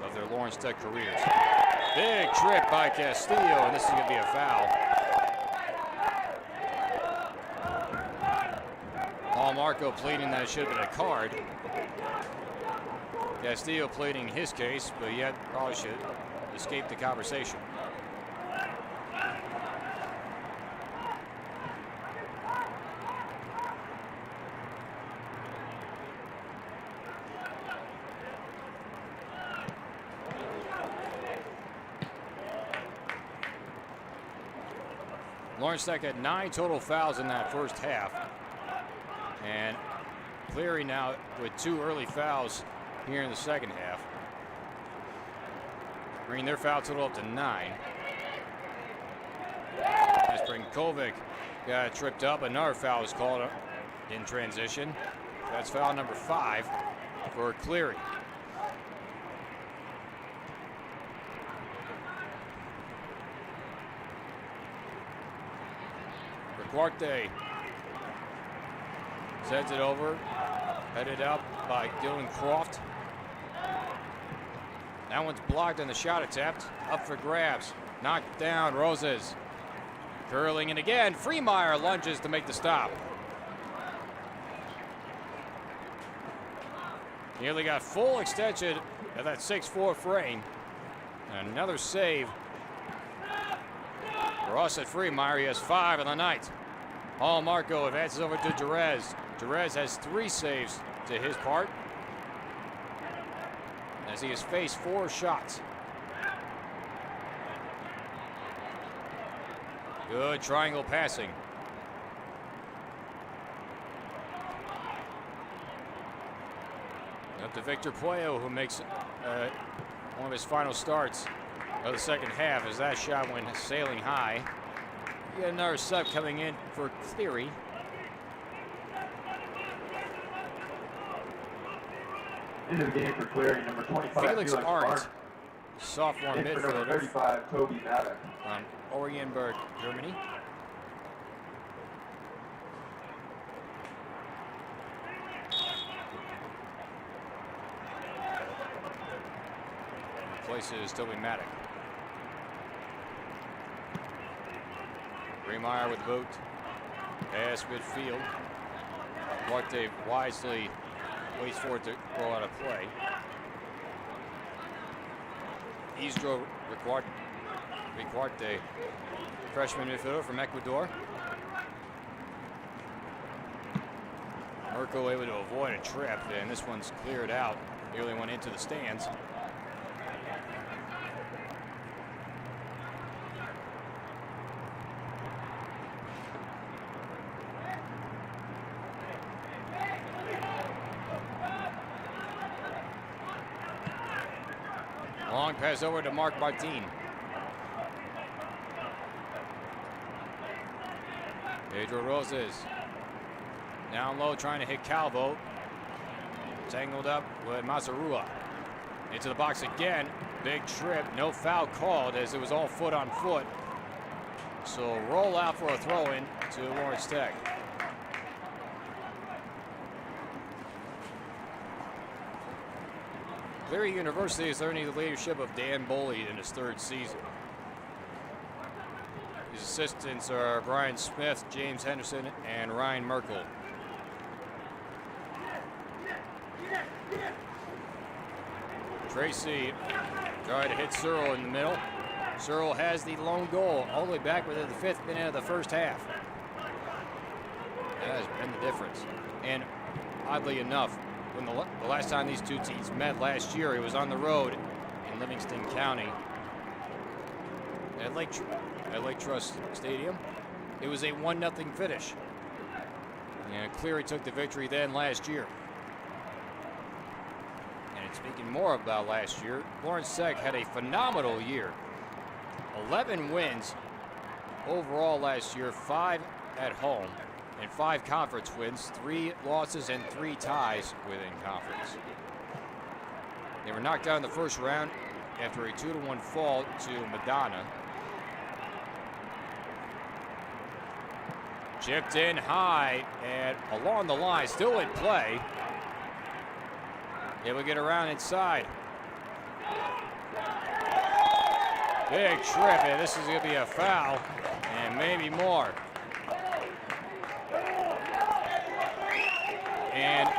Speaker 6: of their Lawrence Tech careers. Big trip by Castillo, and this is going to be a foul. Paul Marco pleading that it should have been a card. Castillo pleading his case, but yet probably should escape the conversation. Lawrence Tech had 9 total fouls in that first half. And Cleary now with 2 early fouls here in the second half. Bringing their foul total up to 9. As Brankovic got tripped up, another foul was called in transition. That's foul number 5 for Cleary. Duarte sends it over, headed up by Dylan Croft. That one's blocked on the shot attempt. Up for grabs. Knocked down. Roses curling, and again Freemeyer lunges to make the stop. Nearly got full extension of that 6'4" frame. And another save for us at Freemeyer. He has 5 on the night. Paul Marco advances over to Jerez. Jerez has 3 saves to his part, as he has faced 4 shots. Good triangle passing. Up to Victor Puello, who makes one of his final starts of the second half, as that shot went sailing high. You got another sub coming in for Cleary.
Speaker 5: Into the game for Cleary, number 25.
Speaker 6: Felix Arndt, sophomore midfielder.
Speaker 5: Number 35, Toby Maddock.
Speaker 6: From Orienberg, Germany. Replaces Toby Maddock. Freemeyer with the boot. Pass midfield. Duarte wisely waits for it to go out of play. Eastro Riquarte, freshman midfielder from Ecuador. Mirko able to avoid a trip, and this one's cleared out. Nearly went into the stands. Long pass over to Mark Martin. Pedro Rosas down low trying to hit Calvo. Tangled up with Mazarua. Into the box again. Big trip. No foul called as it was all foot on foot. So roll out for a throw in to Lawrence Tech. Cleary University is learning the leadership of Dan Boley in his third season. His assistants are Brian Smith, James Henderson, and Ryan Merkel. Tracy tried to hit Searle in the middle. Searle has the lone goal all the way back within the 5th minute of the first half. That has been the difference. And oddly enough, when the last time these two teams met last year, it was on the road in Livingston County at Lake Trust Stadium. It was a 1-0 finish. And Cleary took the victory then last year. And speaking more about last year, Lawrence Tech had a phenomenal year. 11 wins overall last year, 5 at home, and 5 conference wins, 3 losses and 3 ties within conference. They were knocked out in the first round after a 2-1 fall to Madonna. Chipped in high and along the line, still in play. They will get around inside. Big trip, and this is going to be a foul, and maybe more. And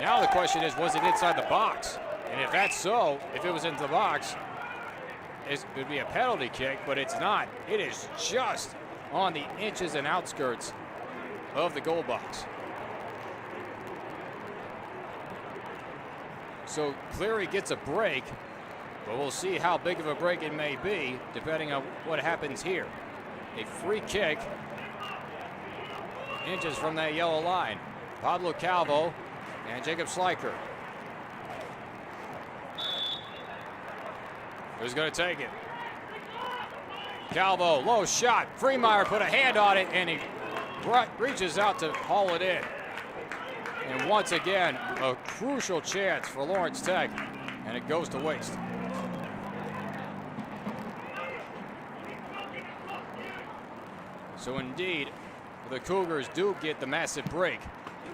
Speaker 6: now the question is, was it inside the box? And if that's so, if it was into the box, it would be a penalty kick, but it's not. It is just on the inches and outskirts of the goal box. So Cleary gets a break, but we'll see how big of a break it may be depending on what happens here. A free kick, inches from that yellow line. Pablo Calvo and Jacob Sliker. Who's going to take it? Calvo, low shot. Freemeyer put a hand on it, and he reaches out to haul it in. And once again, a crucial chance for Lawrence Tech, and it goes to waste. So indeed, the Cougars do get the massive break.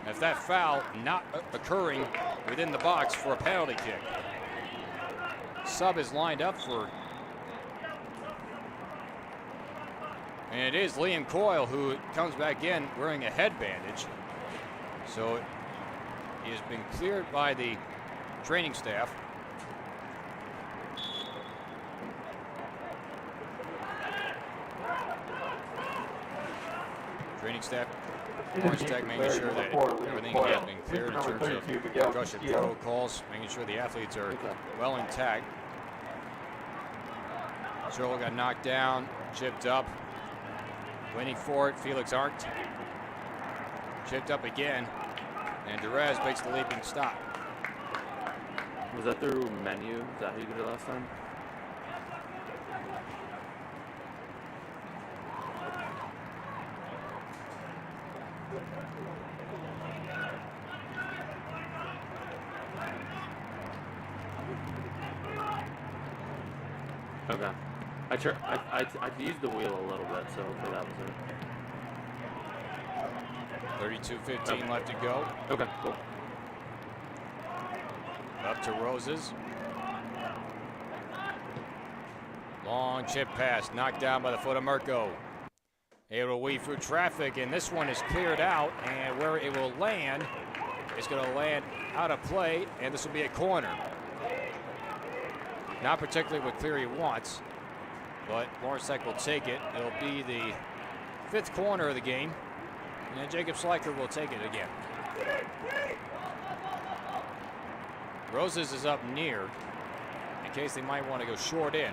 Speaker 6: If that foul not occurring within the box for a penalty kick. Sub is lined up for, and it is Liam Coyle who comes back in wearing a head bandage. So he has been cleared by the training staff. Training staff, Lawrence Tech making sure that everything has been cleared in terms of concussion protocols, making sure the athletes are well intact. Searle got knocked down, chipped up, waiting for it, Felix Arndt. Chipped up again, and Derez makes the leaping stop.
Speaker 7: Was that through menu? Is that how you did it last time? Okay. I used the wheel a little bit, so hopefully that was it.
Speaker 6: 32-15 left to go.
Speaker 7: Okay, cool.
Speaker 6: Up to Roses. Long chip pass, knocked down by the foot of Mirko. Able to weave through traffic, and this one is cleared out, and where it will land, it's going to land out of play, and this will be a corner. Not particularly what Cleary wants. but Lawrence Tech will take it. It'll be the 5th corner of the game, and then Jacob Schleicher will take it again. Roses is up near, in case they might want to go short in.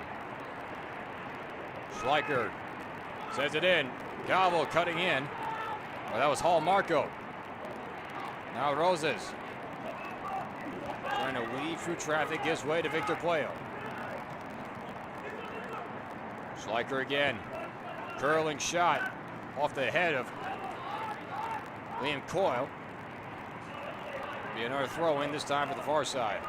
Speaker 6: Schleicher sends it in. Galvo cutting in. Well, that was Hall Marco. Now Roses trying to weave through traffic, gives way to Victor Puello. Schleicher again. Curling shot off the head of Liam Coyle. Be another throw in, this time for the far side.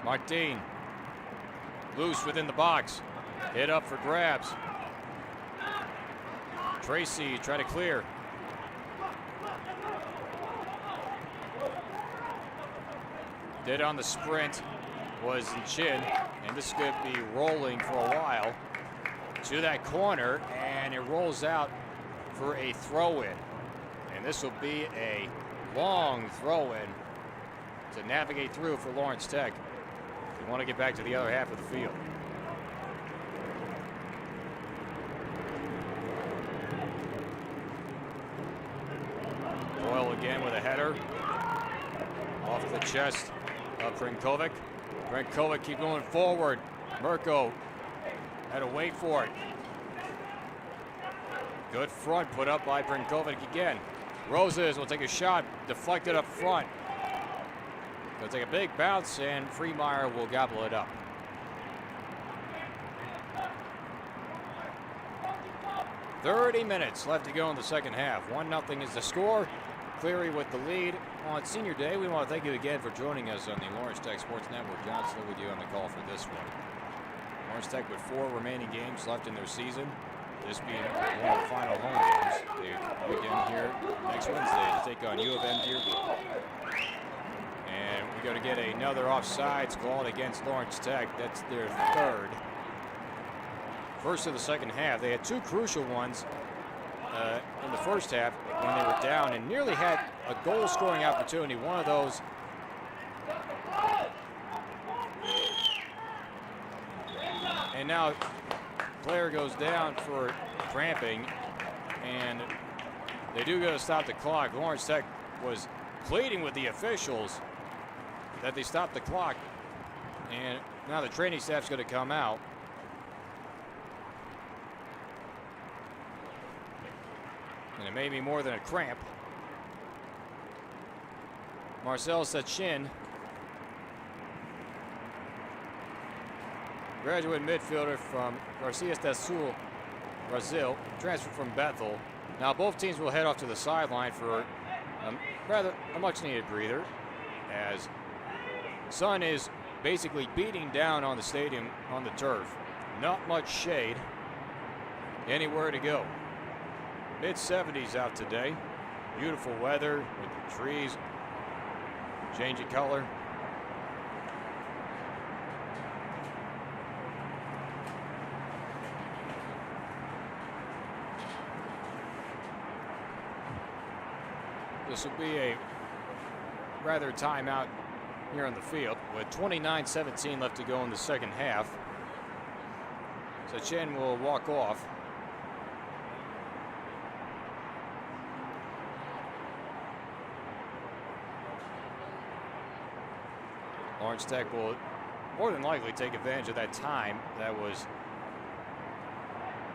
Speaker 6: Martin loose within the box. Hit up for grabs. Tracy try to clear. Did on the sprint was Chin, and this could be rolling for a while to that corner, and it rolls out for a throw-in. And this will be a long throw-in to navigate through for Lawrence Tech. They want to get back to the other half of the field. Doyle again with a header off the chest of Brinkovic. Brinkovic keep going forward. Mirko had to wait for it. Good front put up by Brinkovic again. Roses will take a shot, deflected up front. They'll take a big bounce, and Freemeyer will gobble it up. "30 minutes left to go in the second half. 1-0 is the score. Cleary with the lead on Senior Day. We want to thank you again for joining us on the Lawrence Tech Sports Network. John still with you on the call for this one. Lawrence Tech with 4 remaining games left in their season. This being one of the final home games. They begin here next Wednesday to take on U of M Dearborn. And we're going to get another offsides called against Lawrence Tech. That's their 3rd. First of the second half. They had 2 crucial ones in the first half when they were down and nearly had a goal-scoring opportunity. One of those and now player goes down for cramping, and they do go to stop the clock. Lawrence Tech was pleading with the officials that they stop the clock, and now the training staff's going to come out. And it may be more than a cramp. Marcel Sachin, graduate midfielder from Garcias del Sul, Brazil, transferred from Bethel. Now both teams will head off to the sideline for a much-needed breather, as sun is basically beating down on the stadium on the turf. Not much shade, anywhere to go. Mid-70s out today. Beautiful weather with the trees changing color. This will be a rather timeout here on the field with 29:17 left to go in the second half. So Chen will walk off. Lawrence Tech will more than likely take advantage of that time that was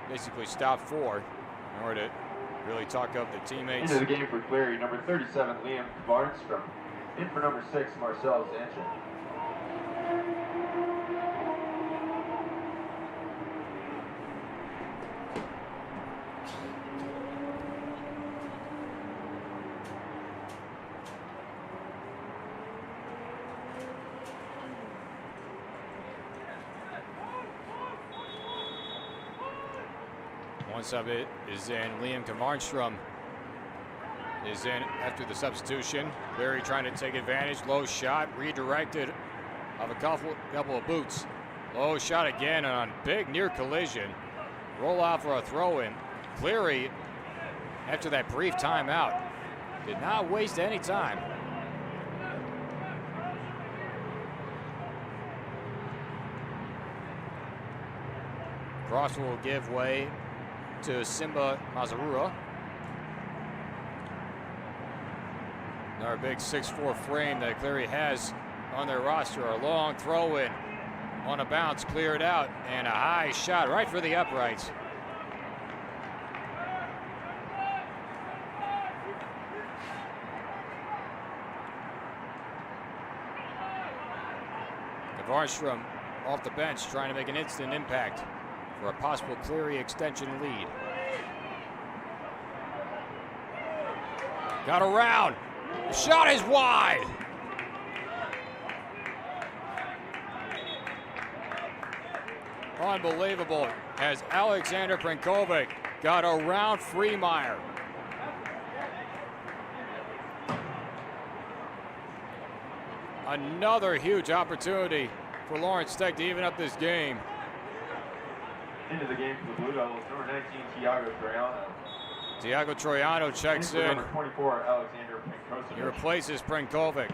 Speaker 6: basically stopped for in order to really talk up the teammates.
Speaker 5: Into the game for Cleary, number 37, Liam Barnstrom. In for number 6, Marcel Zanchin.
Speaker 6: One sub it is in. Liam Marnstrom is in after the substitution. Cleary trying to take advantage. Low shot redirected of a couple of boots. Low shot again on big near collision. Roll out for a throw in. Cleary, after that brief timeout, did not waste any time. Cross will give way to Simba Mazarura. Another big 6'4" frame that Cleary has on their roster. A long throw in on a bounce, cleared out, and a high shot right for the uprights. Varstrom off the bench trying to make an instant impact for a possible Cleary extension lead. Got around. The shot is wide. Unbelievable as Alexander Prinkovic got around Freemeyer. Another huge opportunity for Lawrence Tech to even up this game.
Speaker 5: Into the game for the Blue Devils, number 19, Tiago Troiano.
Speaker 6: Tiago Troiano checks in.
Speaker 5: Number 24, Alexander Prinkovic.
Speaker 6: He replaces Prinkovic.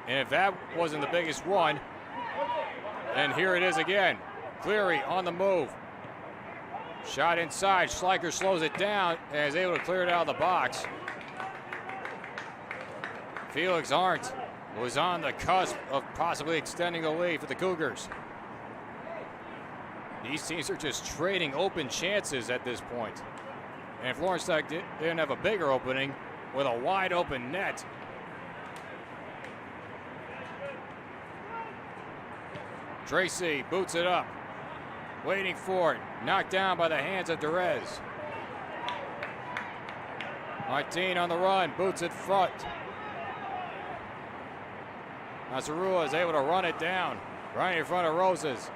Speaker 6: And if that wasn't the biggest one, then here it is again. Cleary on the move. Shot inside. Schleicher slows it down and is able to clear it out of the box. Felix Arndt was on the cusp of possibly extending the lead for the Cougars. These teams are just trading open chances at this point. And if Lawrence Tech didn't have a bigger opening with a wide open net, Tracy boots it up, waiting for it, knocked down by the hands of Derez. Martin on the run, boots it front. Mazarua is able to run it down right in front of Roses.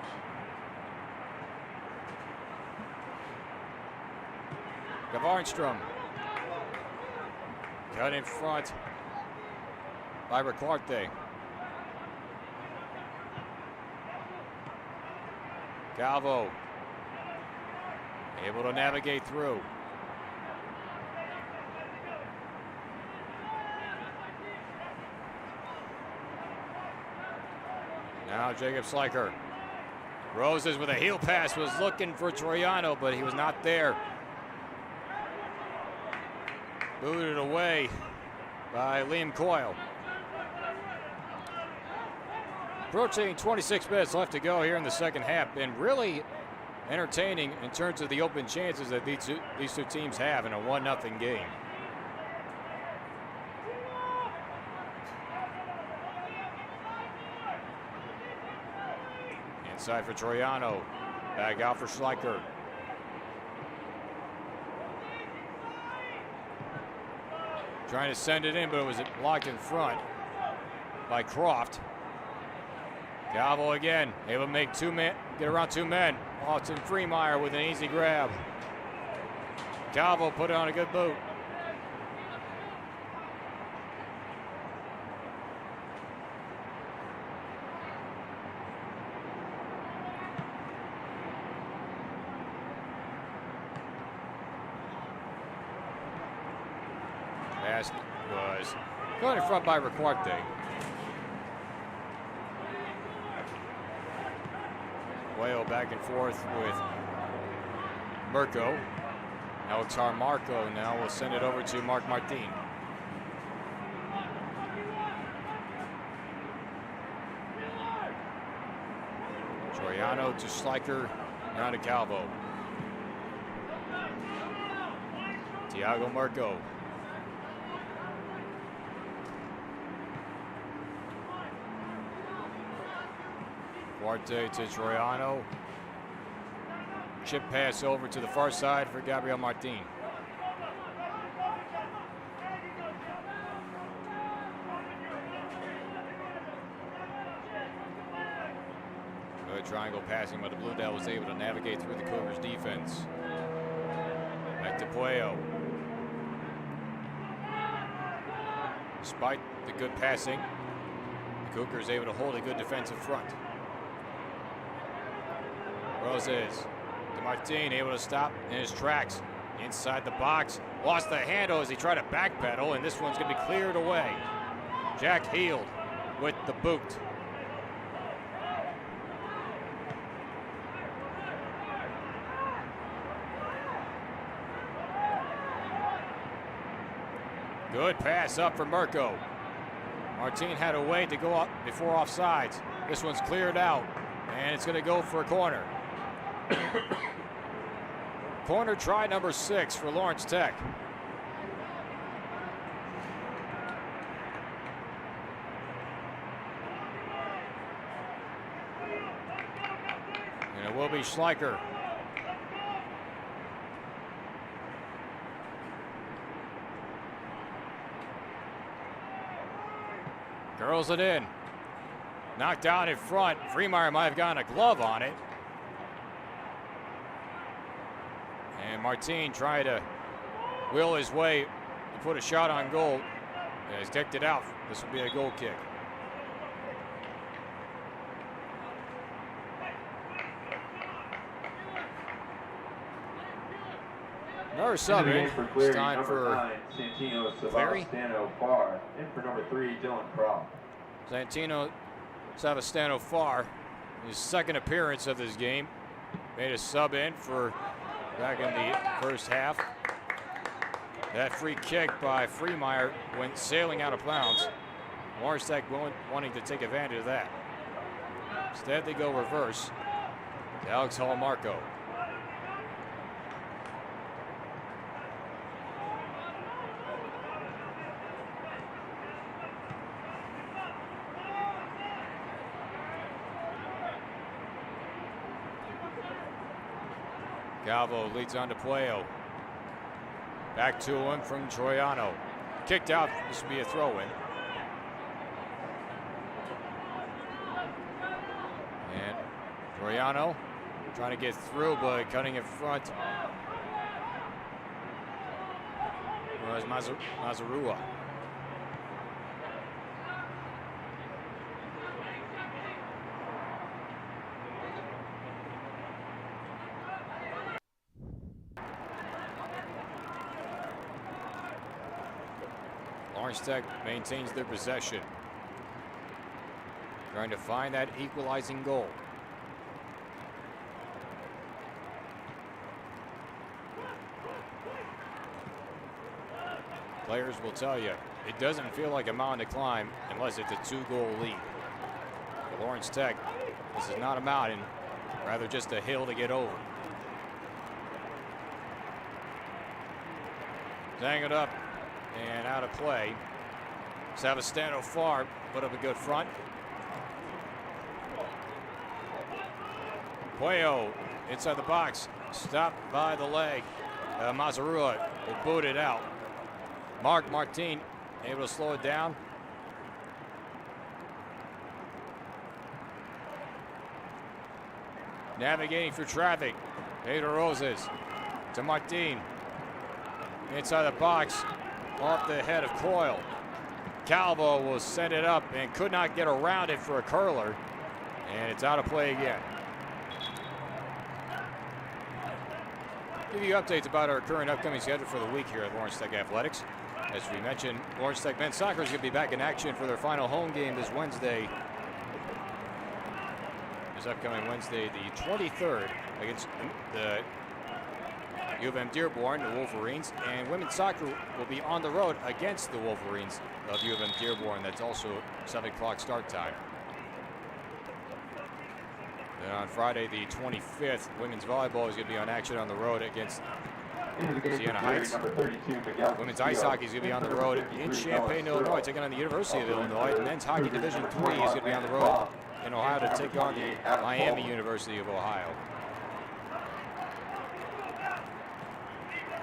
Speaker 6: Gavarnstrom cut in front by Recarte. Calvo able to navigate through. Now Jacob Schleicher. Roses with a heel pass was looking for Troiano, but he was not there. Booted away by Liam Coyle. Approaching 26 minutes left to go here in the second half, and really entertaining in terms of the open chances that these two teams have in a 1-0 game. Inside for Troiano. Back out for Schleicher. Trying to send it in, but it was blocked in front by Croft. Calvo again, able to make get around two men. Austin Freemeyer with an easy grab. Calvo put it on a good boot. Pass was going in front by Recarte. Whale back and forth with Mirko. Alexar Marco now will send it over to Mark Martin. Troiano to Schleicher, now to Calvo. Tiago Mirko. Duarte to Troiano. Chip pass over to the far side for Gabriel Martin. Good triangle passing, but the Blue Devils was able to navigate through the Cougars defense. Back to Puello. Despite the good passing, the Cougars able to hold a good defensive front. Roses to Martin, able to stop in his tracks inside the box. Lost the handle as he tried to backpedal, and this one's going to be cleared away. Jack Heald with the boot. Good pass up for Mirko. Martin had to wait to go up before offsides. This one's cleared out, and it's going to go for a corner. Corner try number 6 for Lawrence Tech. And it will be Schleicher. Curls it in. Knocked out in front. Freemeyer might have gotten a glove on it. And Martin tried to will his way to put a shot on goal. And he's kicked it out. This will be a goal kick. Another sub in.
Speaker 5: For Cleary,
Speaker 6: It's time
Speaker 5: number
Speaker 6: for
Speaker 5: 9, Santino
Speaker 6: Cleary.
Speaker 5: Sebastiano Farr. In for number 3, Dylan Croft.
Speaker 6: Santino Savastano Farr, his second appearance of this game, made a sub in for back in the first half. That free kick by Freemeyer went sailing out of bounds. Lawrence Tech wanting to take advantage of that. Instead, they go reverse to Alex Hall-Marco. Calvo leads on to Puello. Back to him from Troiano. Kicked out. This will be a throw-in. And Troiano trying to get through, but cutting in front was Mazarua. Lawrence Tech maintains their possession, trying to find that equalizing goal. Players will tell you it doesn't feel like a mountain to climb unless it's a 2-goal lead. For Lawrence Tech, this is not a mountain, rather just a hill to get over. Hang it up and out of play. Savastano Farr put up a good front. Puello inside the box, stopped by the leg. Mazarua will boot it out. Mark Martin able to slow it down. Navigating through traffic. Pedro Roses to Martin. Inside the box, off the head of Coyle. Calvo will send it up and could not get around it for a curler. And it's out of play again. Give you updates about our current upcoming schedule for the week here at Lawrence Tech Athletics. As we mentioned, Lawrence Tech men's soccer is going to be back in action for their final home game this Wednesday. This upcoming Wednesday, the 23rd, against the U of M Dearborn, the Wolverines, and women's soccer will be on the road against the Wolverines of U of M Dearborn. That's also 7 o'clock start time. Then on Friday, the 25th, women's volleyball is going to be on action on the road against Siena Heights. Women's ice hockey is going to be on the road in Champaign, Illinois, taking on the University of Illinois. Men's hockey Division III is going to be on the road in Ohio to take on the Miami University of Ohio.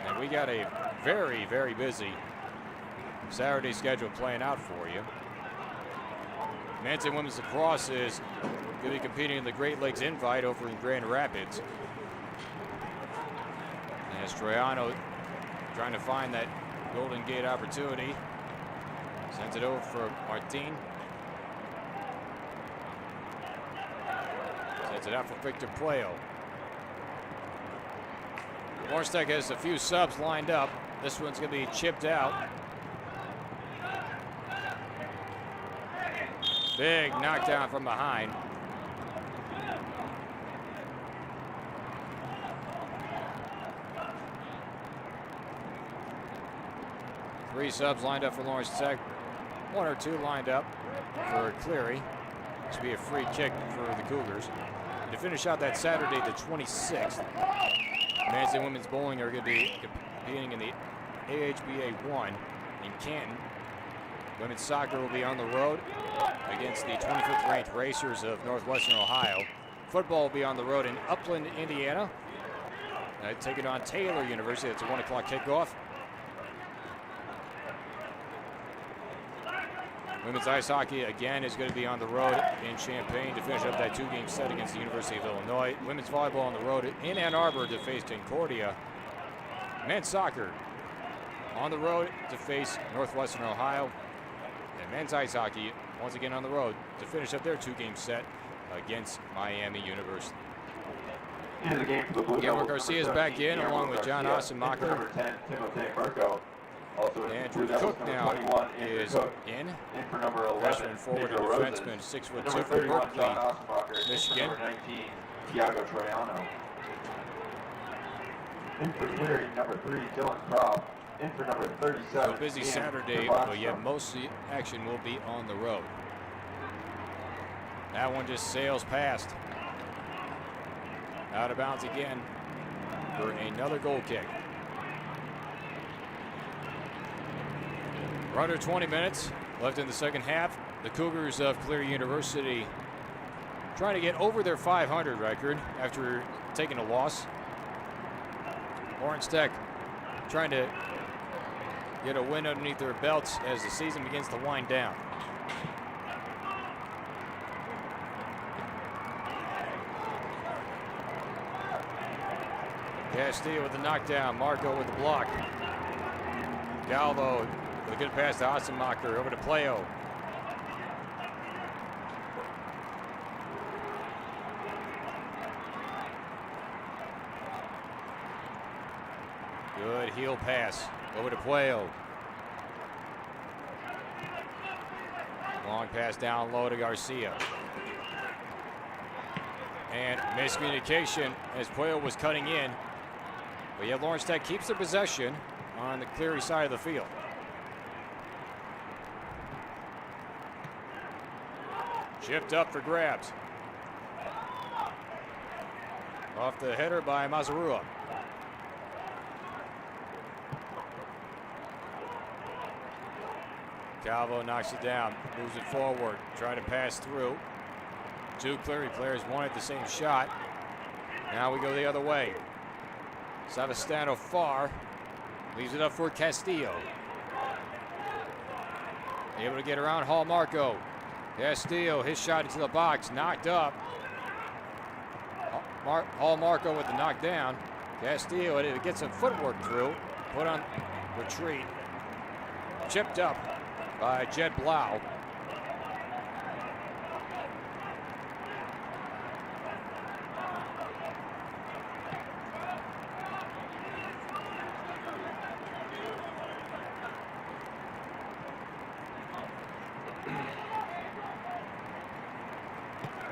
Speaker 6: And we got a very, very busy Saturday schedule playing out for you. Men's and women's lacrosse is going to be competing in the Great Lakes Invite over in Grand Rapids. As Troiano trying to find that Golden Gate opportunity. Sends it over for Martin. Sends it out for Victor Puello. Lawrence Tech has a few subs lined up. This one's going to be chipped out. Big knockdown from behind. 3 subs lined up for Lawrence Tech. 1 or 2 lined up for Cleary. This will be a free kick for the Cougars. And to finish out that Saturday, the 26th, men's and women's bowling are going to be competing in the AHBA 1 in Canton. Women's soccer will be on the road against the 25th ranked Racers of Northwestern Ohio. Football will be on the road in Upland, Indiana. Taking on Taylor University. It's a 1 o'clock kickoff. Women's ice hockey again is going to be on the road in Champaign to finish up that 2-game set against the University of Illinois. Women's volleyball on the road in Ann Arbor to face Concordia. Men's soccer on the road to face Northwestern Ohio. And men's ice hockey once again on the road to finish up their 2-game set against Miami University. Gilbert Garcia is back in along with John Ossenmacher.
Speaker 5: Number 10, Timothy Marco. Also
Speaker 6: Andrew Cook now is in.
Speaker 5: For number 11,
Speaker 6: freshman forward and defenseman, 6'2" from Berkeley, Michigan.
Speaker 5: Number 19, Tiago Troiano. In for Cleary, number 3, Dylan Croft. In for number 37.
Speaker 6: So busy Saturday, but yet most of the action will be on the road. That one just sails past. Out of bounds again for another goal kick. We're under 20 minutes left in the second half. The Cougars of Cleary University trying to get over their 500 record after taking a loss. Lawrence Tech trying to get a win underneath their belts as the season begins to wind down. Castillo with the knockdown. Marco with the block. Galvo with a good pass to Ossenmacher. Over to Pleo. Good heel pass. Over to Pleo. Long pass down low to Garcia. And miscommunication as Pleo was cutting in. But yet Lawrence Tech keeps the possession on the Cleary side of the field. Chipped up for grabs. Off the header by Mazarua. Calvo knocks it down, moves it forward, trying to pass through. 2 Cleary players wanted the same shot. Now we go the other way. Savastano far, leaves it up for Castillo. Able to get around Hall Marco. Castillo, his shot into the box, knocked up. Hall Marco with the knockdown. Castillo able to get some footwork through, put on retreat. Chipped up by Jed Blau.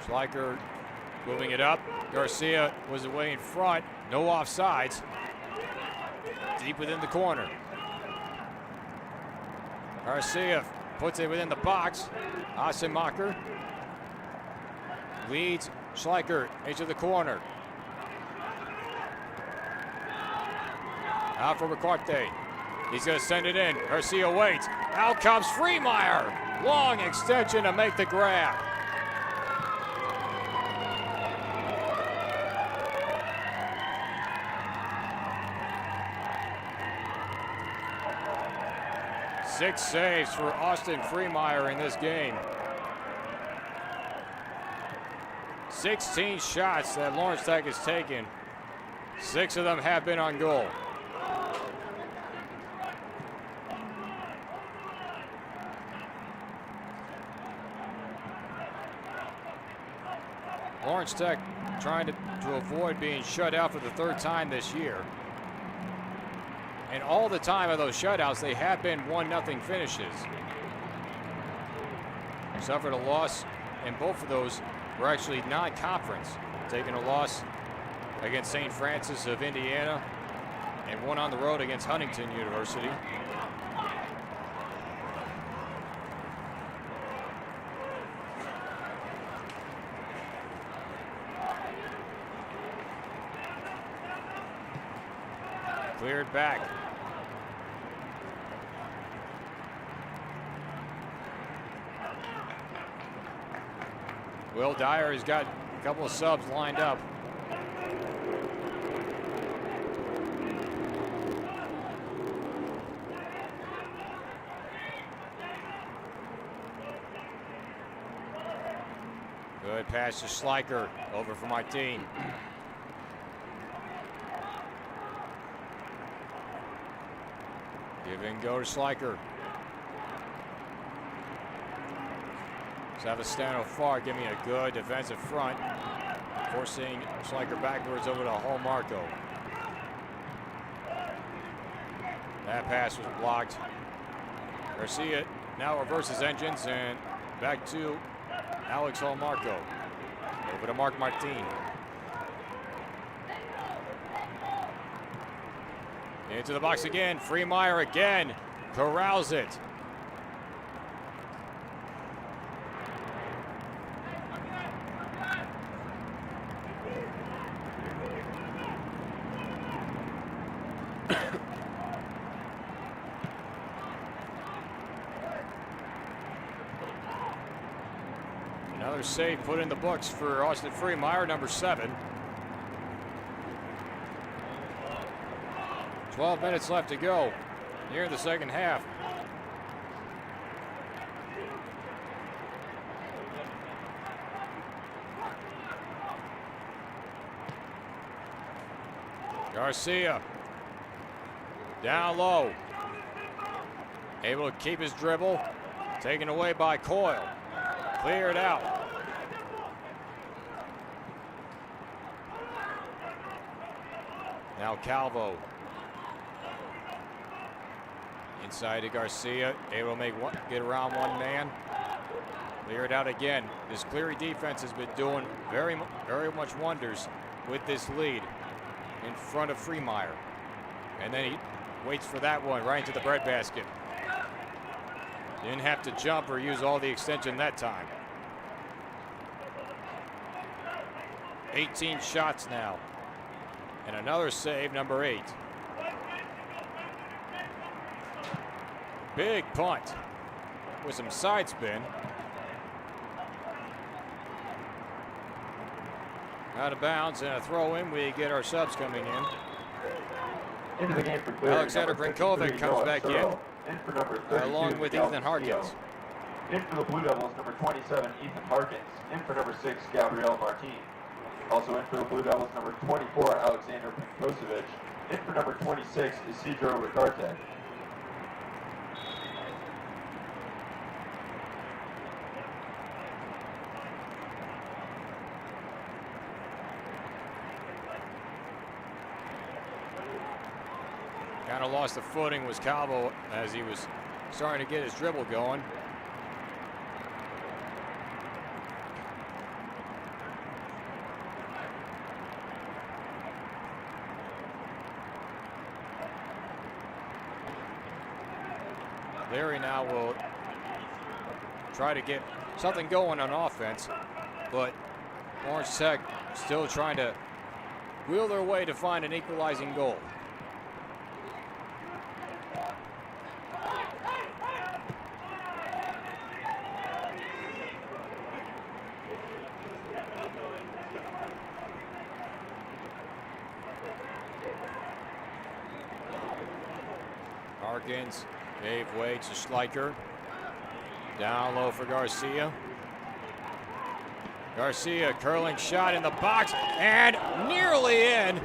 Speaker 6: Schleicher moving it up. Garcia was away in front. No offsides. Deep within the corner. Garcia puts it within the box. Ossenmacher leads Schleicher into the corner. Out for Ricarte. He's going to send it in. Garcia waits. Out comes Freemeyer. Long extension to make the grab. Six saves for Austin Freemeyer in this game. 16 shots that Lawrence Tech has taken. 6 of them have been on goal. Lawrence Tech trying to avoid being shut out for the 3rd time this year. And all the time of those shutouts, they have been 1-0 finishes. Suffered a loss, and both of those were actually non-conference. Taking a loss against St. Francis of Indiana, and one on the road against Huntington University. Cleared back. Will Dyer has got a couple of subs lined up. Good pass to Schleicher, over for Martin. Give and go to Schleicher. Savastano far, giving a good defensive front, forcing Schleicher backwards over to Hallmarko. That pass was blocked. Garcia now reverses engines and back to Alex Hallmarko. Over to Mark Martin. Into the box again. Freemeyer again. Corrals it. Another save put in the books for Austin Freemeyer, number 7. 12 minutes left to go here in the second half. Garcia down low, able to keep his dribble, taken away by Coyle. Cleared out. Now Calvo. Inside to Garcia, able to get around one man. Cleared out again. This Cleary defense has been doing very much wonders with this lead in front of Freemeyer. And then he waits for that one right into the breadbasket. Didn't have to jump or use all the extension that time. 18 shots now. And another save, number 8. Big punt with some side spin. Out of bounds and a throw in. We get our subs coming in.
Speaker 5: Into the game for Cleary,
Speaker 6: Alexander Grinkovic comes back in
Speaker 5: for number 32,
Speaker 6: along with Ethan Harkins.
Speaker 5: In for the Blue Devils, number 27, Ethan Harkins. In for number 6, Gabriel Martin. Also in for the Blue Devils, number 24, Alexander Pinkosevic. In for number 26, Isidro Ricarte.
Speaker 6: Kind of lost the footing was Calvo as he was starting to get his dribble going. Cleary now will try to get something going on offense, but Orange Tech still trying to wheel their way to find an equalizing goal. Harkins gave way to Schleicher. Down low for Garcia. Garcia curling shot in the box and nearly in.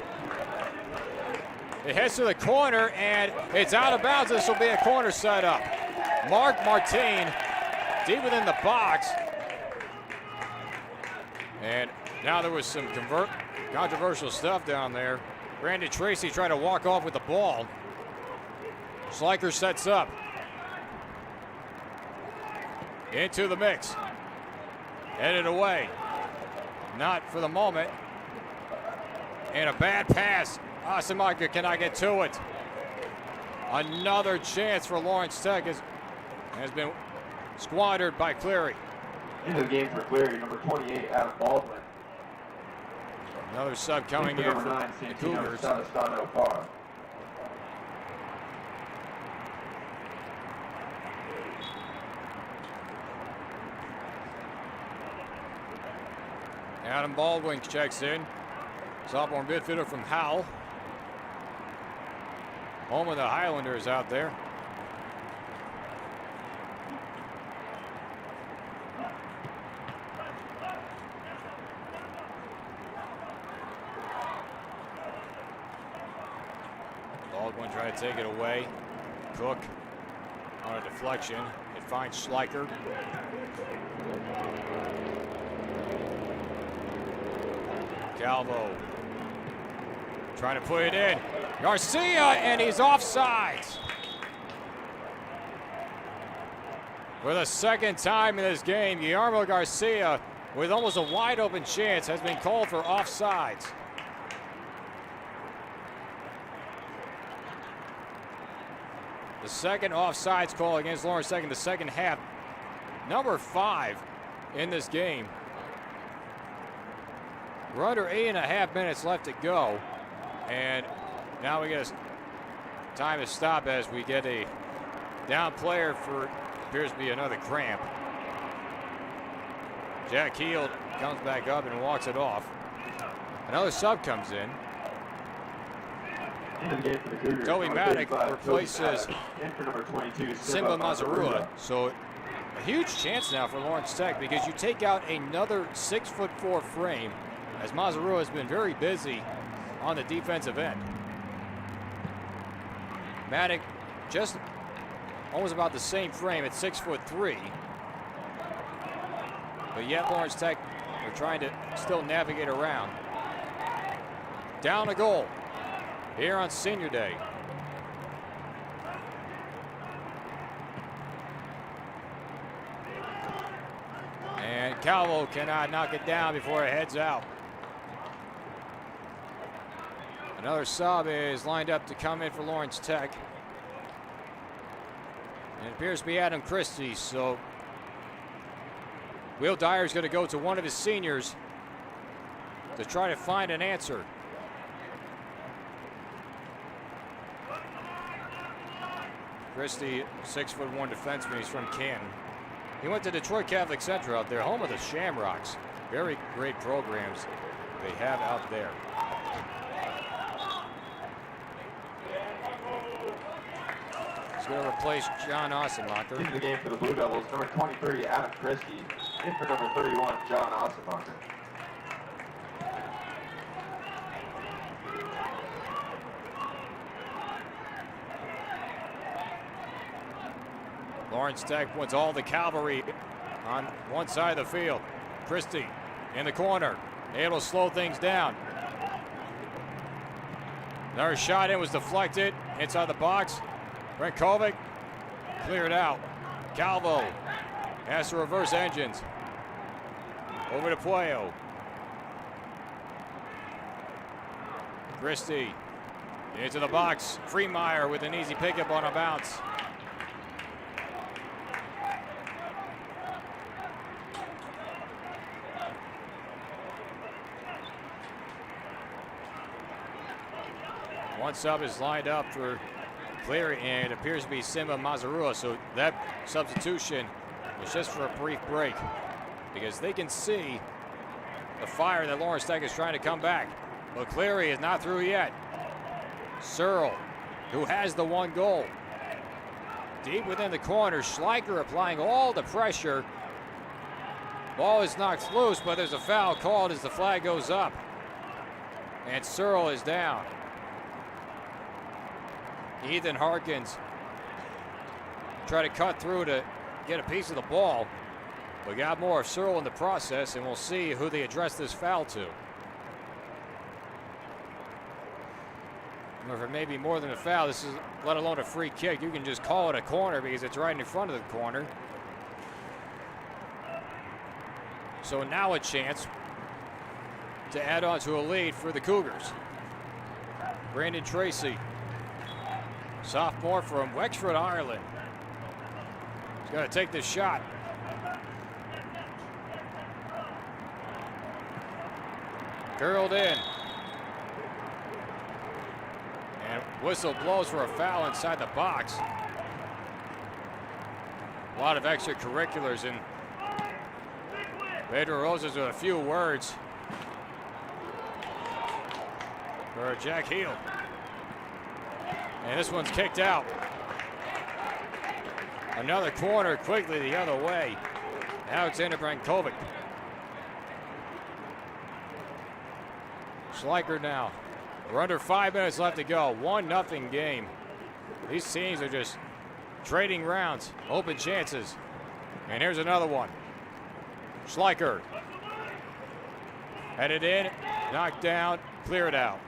Speaker 6: It heads to the corner and it's out of bounds. This will be a corner setup. Mark Martin deep within the box. And now there was some controversial stuff down there. Brandon Tracy tried to walk off with the ball. Schleicher sets up. Into the mix. Headed away. Not for the moment. And a bad pass. Asamaga cannot get to it. Another chance for Lawrence Tech has been squandered by Cleary.
Speaker 5: Into the game for Cleary, number 28, Adam Baldwin.
Speaker 6: Another sub coming in for the Cougars. Adam Baldwin checks in. Sophomore midfielder from Howell. Home of the Highlanders out there. Baldwin trying to take it away. Cook on a deflection. It finds Schleicher. Calvo trying to put it in. Garcia, and he's offsides. For the second time in this game, Guillermo Garcia, with almost a wide open chance, has been called for offsides. The second offsides call against Lawrence Tech in the second half. Number 5 in this game. We're under 8.5 minutes left to go. And now we get a time to stop as we get a down player for, appears to be another cramp. Jack Heel comes back up and walks it off. Another sub comes in. Toby Maddock replaces Simba Mazarua. So a huge chance now for Lawrence Tech, because you take out another 6'4" frame, as Mazarua has been very busy on the defensive end. Maddock just almost about the same frame at 6'3". But yet Lawrence Tech are trying to still navigate around. Down a goal here on Senior Day. And Calvo cannot knock it down before it heads out. Another sub is lined up to come in for Lawrence Tech. And it appears to be Adam Christie, so Will Dyer is going to go to one of his seniors to try to find an answer. Christie, 6'1" defenseman. He's from Canton. He went to Detroit Catholic Central out there, home of the Shamrocks. Very great programs they have out there. He's going to replace John Ossenbacher.
Speaker 5: Into the game for the Blue Devils, number 23, Adam Christie. In for number 31, John Ossenbacher.
Speaker 6: Lawrence Tech wants all the cavalry on one side of the field. Christie in the corner, able to slow things down. Another shot in was deflected inside the box. Brent Kovic cleared out. Calvo has to reverse engines. Over to Puello. Christie into the box. Freemeyer with an easy pickup on a bounce. One sub is lined up for Cleary, and it appears to be Simba Mazarua. So that substitution is just for a brief break, because they can see the fire that Lawrence Tech is trying to come back. But Cleary is not through yet. Searle, who has the one goal. Deep within the corner, Schleicher applying all the pressure. Ball is knocked loose, but there's a foul called as the flag goes up. And Searle is down. Ethan Harkins try to cut through to get a piece of the ball. We got more of Searle in the process, and we'll see who they address this foul to. Or if it may be more than a foul, this is let alone a free kick. You can just call it a corner because it's right in front of the corner. So now a chance to add on to a lead for the Cougars. Brandon Tracy, sophomore from Wexford, Ireland. He's going to take this shot. Curled in. And whistle blows for a foul inside the box. A lot of extracurriculars, and Pedro Rosas with a few words for Jack Heel. And this one's kicked out. Another corner quickly the other way. Alexander Brankovic. Schleicher now. We're under 5 minutes left to go. 1-0 game. These teams are just trading rounds, open chances. And here's another one. Schleicher. Headed in, knocked down, cleared out.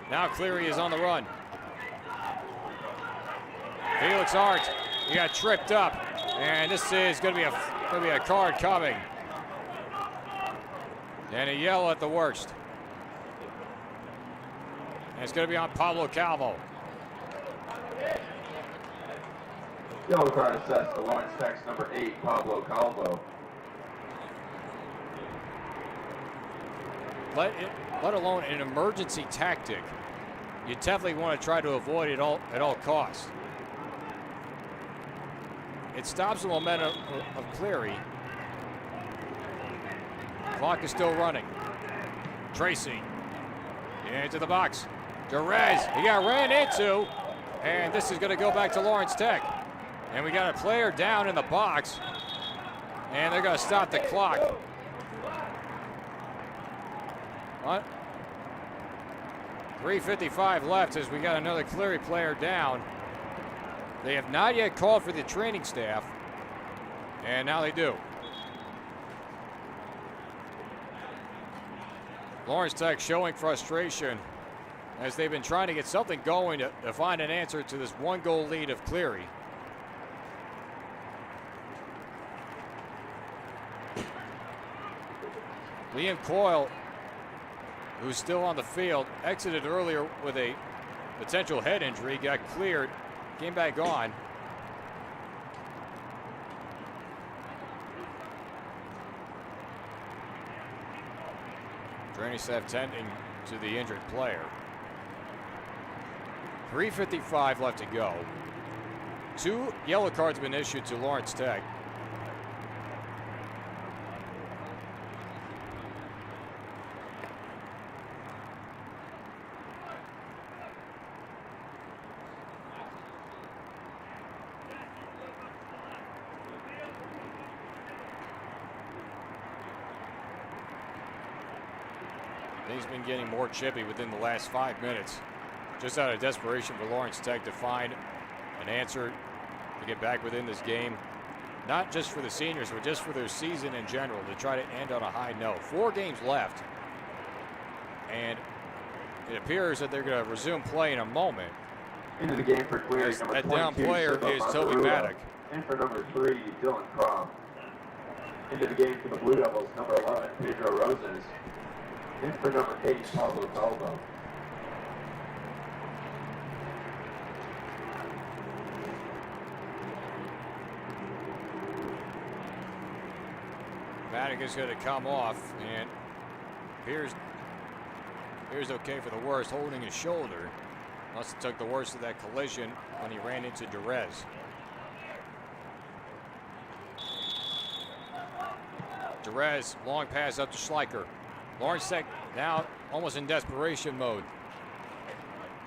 Speaker 6: Now Cleary is on the run. Felix Arndt, he got tripped up, and this is going to be a card coming. And a yellow at the worst. And it's going to be on Pablo Calvo.
Speaker 5: Yellow card assessed to Lawrence Tech's number 8, Pablo Calvo.
Speaker 6: Let alone an emergency tactic. You definitely want to try to avoid it at all costs. It stops the momentum of Cleary. Clock is still running. Tracy into the box. Jerez, he got ran into, and this is going to go back to Lawrence Tech. And we got a player down in the box, and they're going to stop the clock. What? 3:55 left as we got another Cleary player down. They have not yet called for the training staff, and now they do. Lawrence Tech showing frustration as they've been trying to get something going to find an answer to this 1-goal lead of Cleary. Liam Coyle, who's still on the field, exited earlier with a potential head injury, got cleared, came back on. Training staff tending to the injured player. 3:55 left to go. 2 yellow cards have been issued to Lawrence Tech. Things been getting more chippy within the last 5 minutes. Just out of desperation for Lawrence Tech to find an answer to get back within this game. Not just for the seniors, but just for their season in general, to try to end on a high note. 4 games left. And it appears that they're going to resume play in a moment.
Speaker 5: Into the game for Cleary, number
Speaker 6: That
Speaker 5: 22,
Speaker 6: down player is Toby Maddock.
Speaker 5: In for number 3, Dylan Croft. Into the game for the Blue Devils, number 11, Pedro Roses. In for number 8, Pablo Calvo.
Speaker 6: Maddock is going to come off, and here's okay for the worst, holding his shoulder. Must have took the worst of that collision when he ran into Jerez. Jerez, long pass up to Schleicher. Lawrence Tech now almost in desperation mode.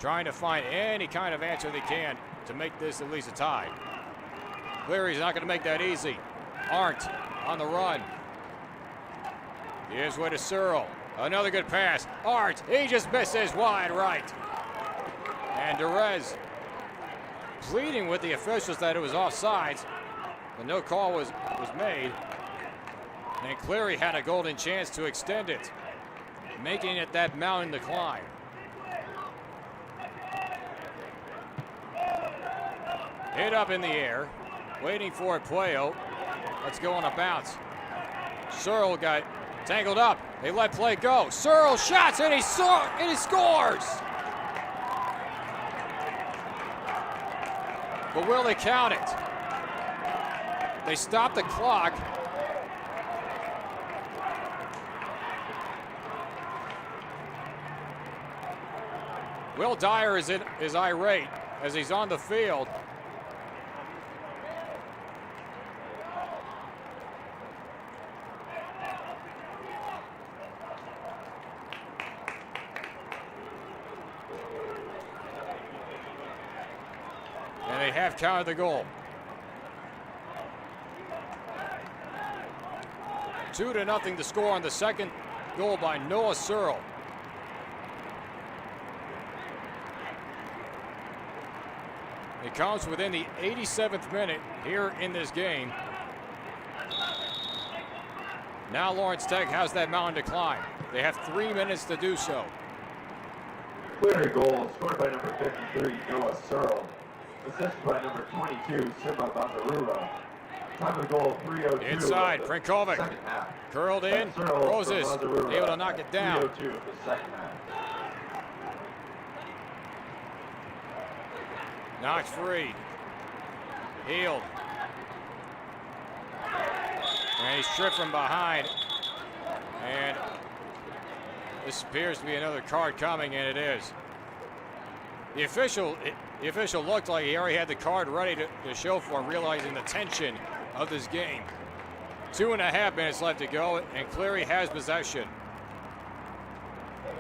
Speaker 6: Trying to find any kind of answer they can to make this at least a tie. Cleary's not going to make that easy. Arndt on the run. Gives way to Searle. Another good pass. Arndt, he just misses wide right. And Jerez pleading with the officials that it was offsides, but no call was made. And Cleary had a golden chance to extend it, making it that mountain to climb. Hit up in the air, waiting for it, Puello. Let's go on a bounce. Searle got tangled up. They let play go. Searle shots and he scores. But will they count it? They stop the clock. Will Dyer is irate as he's on the field. have counted the goal. 2-0 to score on the second goal by Noah Searle. It comes within the 87th minute here in this game. Now Lawrence Tech has that mountain to climb. They have 3 minutes to do so.
Speaker 5: Cleary goal scored by number 53, Noah Searle. Assisted by number 22, Simba Bandarula. Time of goal 3:02.
Speaker 6: Inside, Prinkovic.
Speaker 5: Second half.
Speaker 6: Curled in,
Speaker 5: Searle
Speaker 6: Roses
Speaker 5: from Bandarula
Speaker 6: able to knock it down.
Speaker 5: 3:02 of the second half.
Speaker 6: Knocked free. Healed. And he's stripped from behind. And this appears to be another card coming, and it is. The official looked like he already had the card ready to show for him, realizing the tension of this game. 2.5 minutes left to go, and Cleary has possession.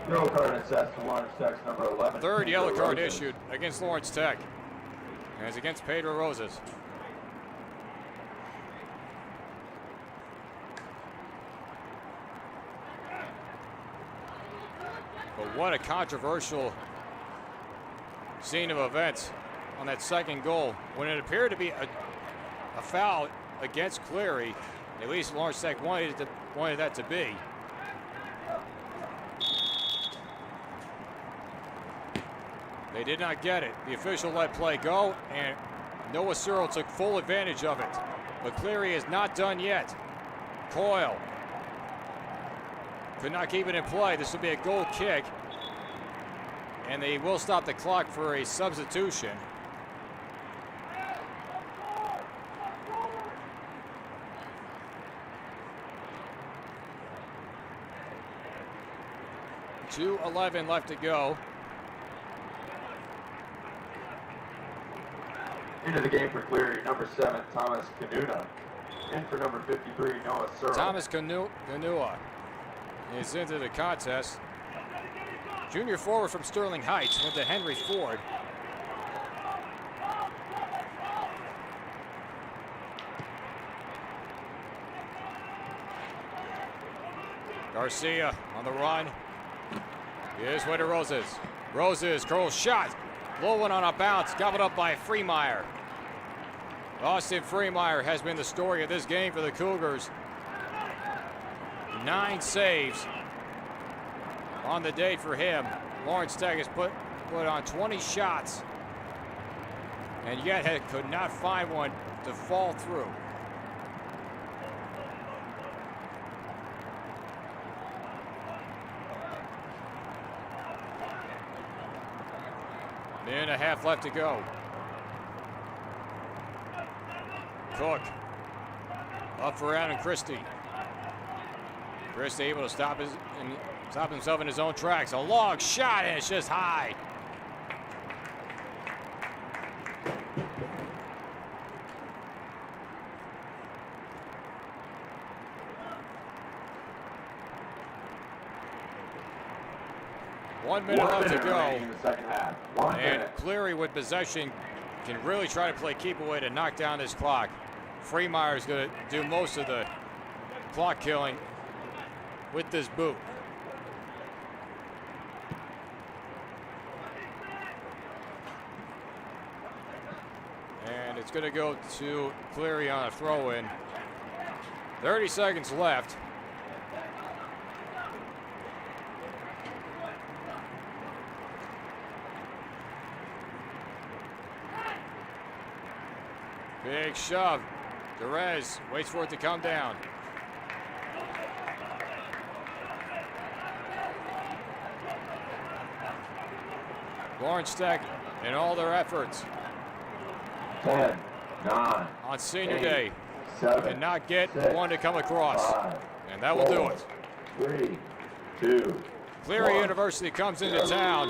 Speaker 5: Yellow card assessed to Lawrence Tech's number 11.
Speaker 6: Third yellow
Speaker 5: Pedro
Speaker 6: card
Speaker 5: Roses.
Speaker 6: issued against Lawrence Tech. And it's against Pedro Roses. But what a controversial scene of events on that second goal. When it appeared to be a foul against Cleary, at least Lawrence Tech wanted that to be. They did not get it. The official let play go, and Noah Searle took full advantage of it. But Cleary is not done yet. Coyle could not keep it in play. This will be a goal kick, and they will stop the clock for a substitution. .2:11 left to go.
Speaker 5: Into the game for Cleary, number 7, Thomas Kanuna. In for number 53, Noah Searle.
Speaker 6: Thomas Kanua is into the contest. Junior forward from Sterling Heights went to Henry Ford. Garcia on the run. Here's way to Roses. Roses, curls shot. Low one on a bounce, gobbled up by Freemeyer. Austin Freemeyer has been the story of this game for the Cougars. 9 saves on the day for him. Lawrence Tech has put on 20 shots, and yet could not find one to fall through. Minute and a half left to go. Cook up for Adam Christie. Christie able to stop himself in his own tracks. A long shot, and it's just high. One minute left to go.
Speaker 5: In the second half.
Speaker 6: And Cleary with possession can really try to play keep away to knock down this clock. Freemeyer is going to do most of the clock killing with this boot. And it's going to go to Cleary on a throw-in. 30 seconds left. Big shove. Perez waits for it to come down. Lawrence Tech in all their efforts
Speaker 5: 10, 9,
Speaker 6: on senior
Speaker 5: 8,
Speaker 6: day
Speaker 5: 7,
Speaker 6: cannot get
Speaker 5: 6,
Speaker 6: one to come across.
Speaker 5: 5,
Speaker 6: And that will do
Speaker 5: 4,
Speaker 6: it.
Speaker 5: 3, 2,
Speaker 6: Cleary
Speaker 5: 1.
Speaker 6: University comes into town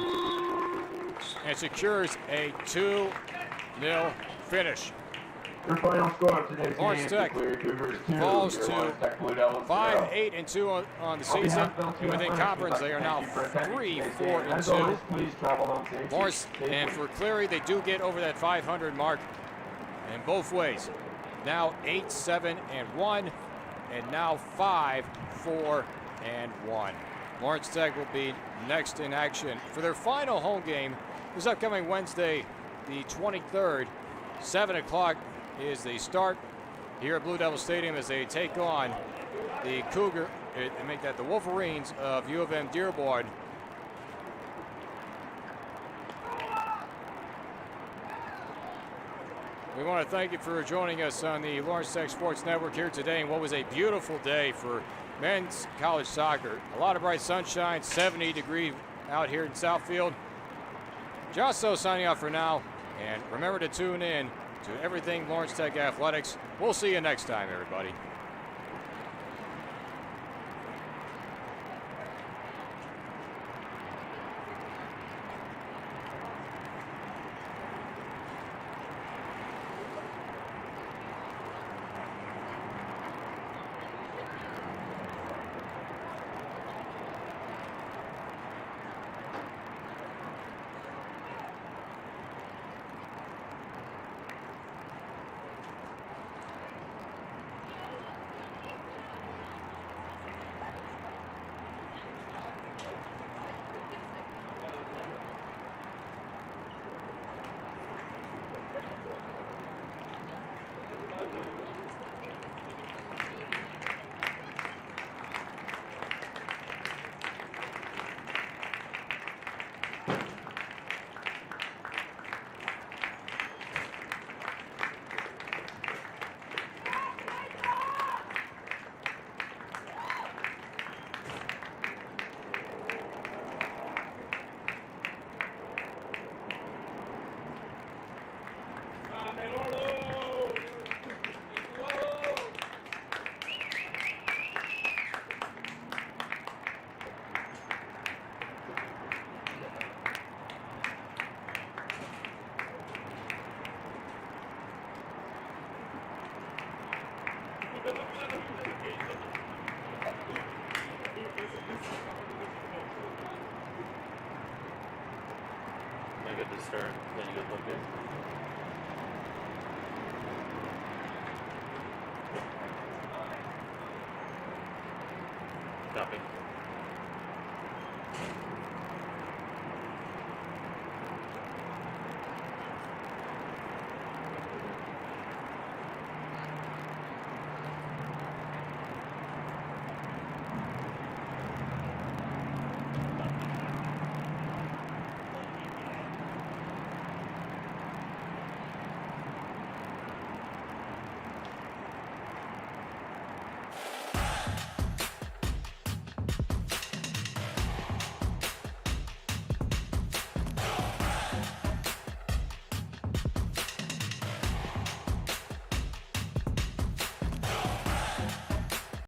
Speaker 6: and secures a 2-0 finish.
Speaker 5: Your final score of today's
Speaker 6: Lawrence
Speaker 5: game,
Speaker 6: Tech
Speaker 5: Cleary Cougars 2,
Speaker 6: falls
Speaker 5: your
Speaker 6: to
Speaker 5: Lawrence Tech Blue Devils
Speaker 6: 5-8-2 on the season. And within conference, they are now 3-4-2.
Speaker 5: Please travel home safe.
Speaker 6: Lawrence and for Cleary, they do get over that 500 mark in both ways. Now 8-7-1, and now 5-4-1. Lawrence Tech will be next in action for their final home game this upcoming Wednesday, the 23rd. 7 o'clock is the start here at Blue Devil Stadium as they take on the the Wolverines of U of M Dearborn. We want to thank you for joining us on the Lawrence Tech Sports Network here today, and what was a beautiful day for men's college soccer. A lot of bright sunshine, 70 degrees out here in Southfield. Josso signing off for now, and remember to tune in to everything Lawrence Tech Athletics. We'll see you next time, everybody.
Speaker 7: I get to start, then you get look good. Copy.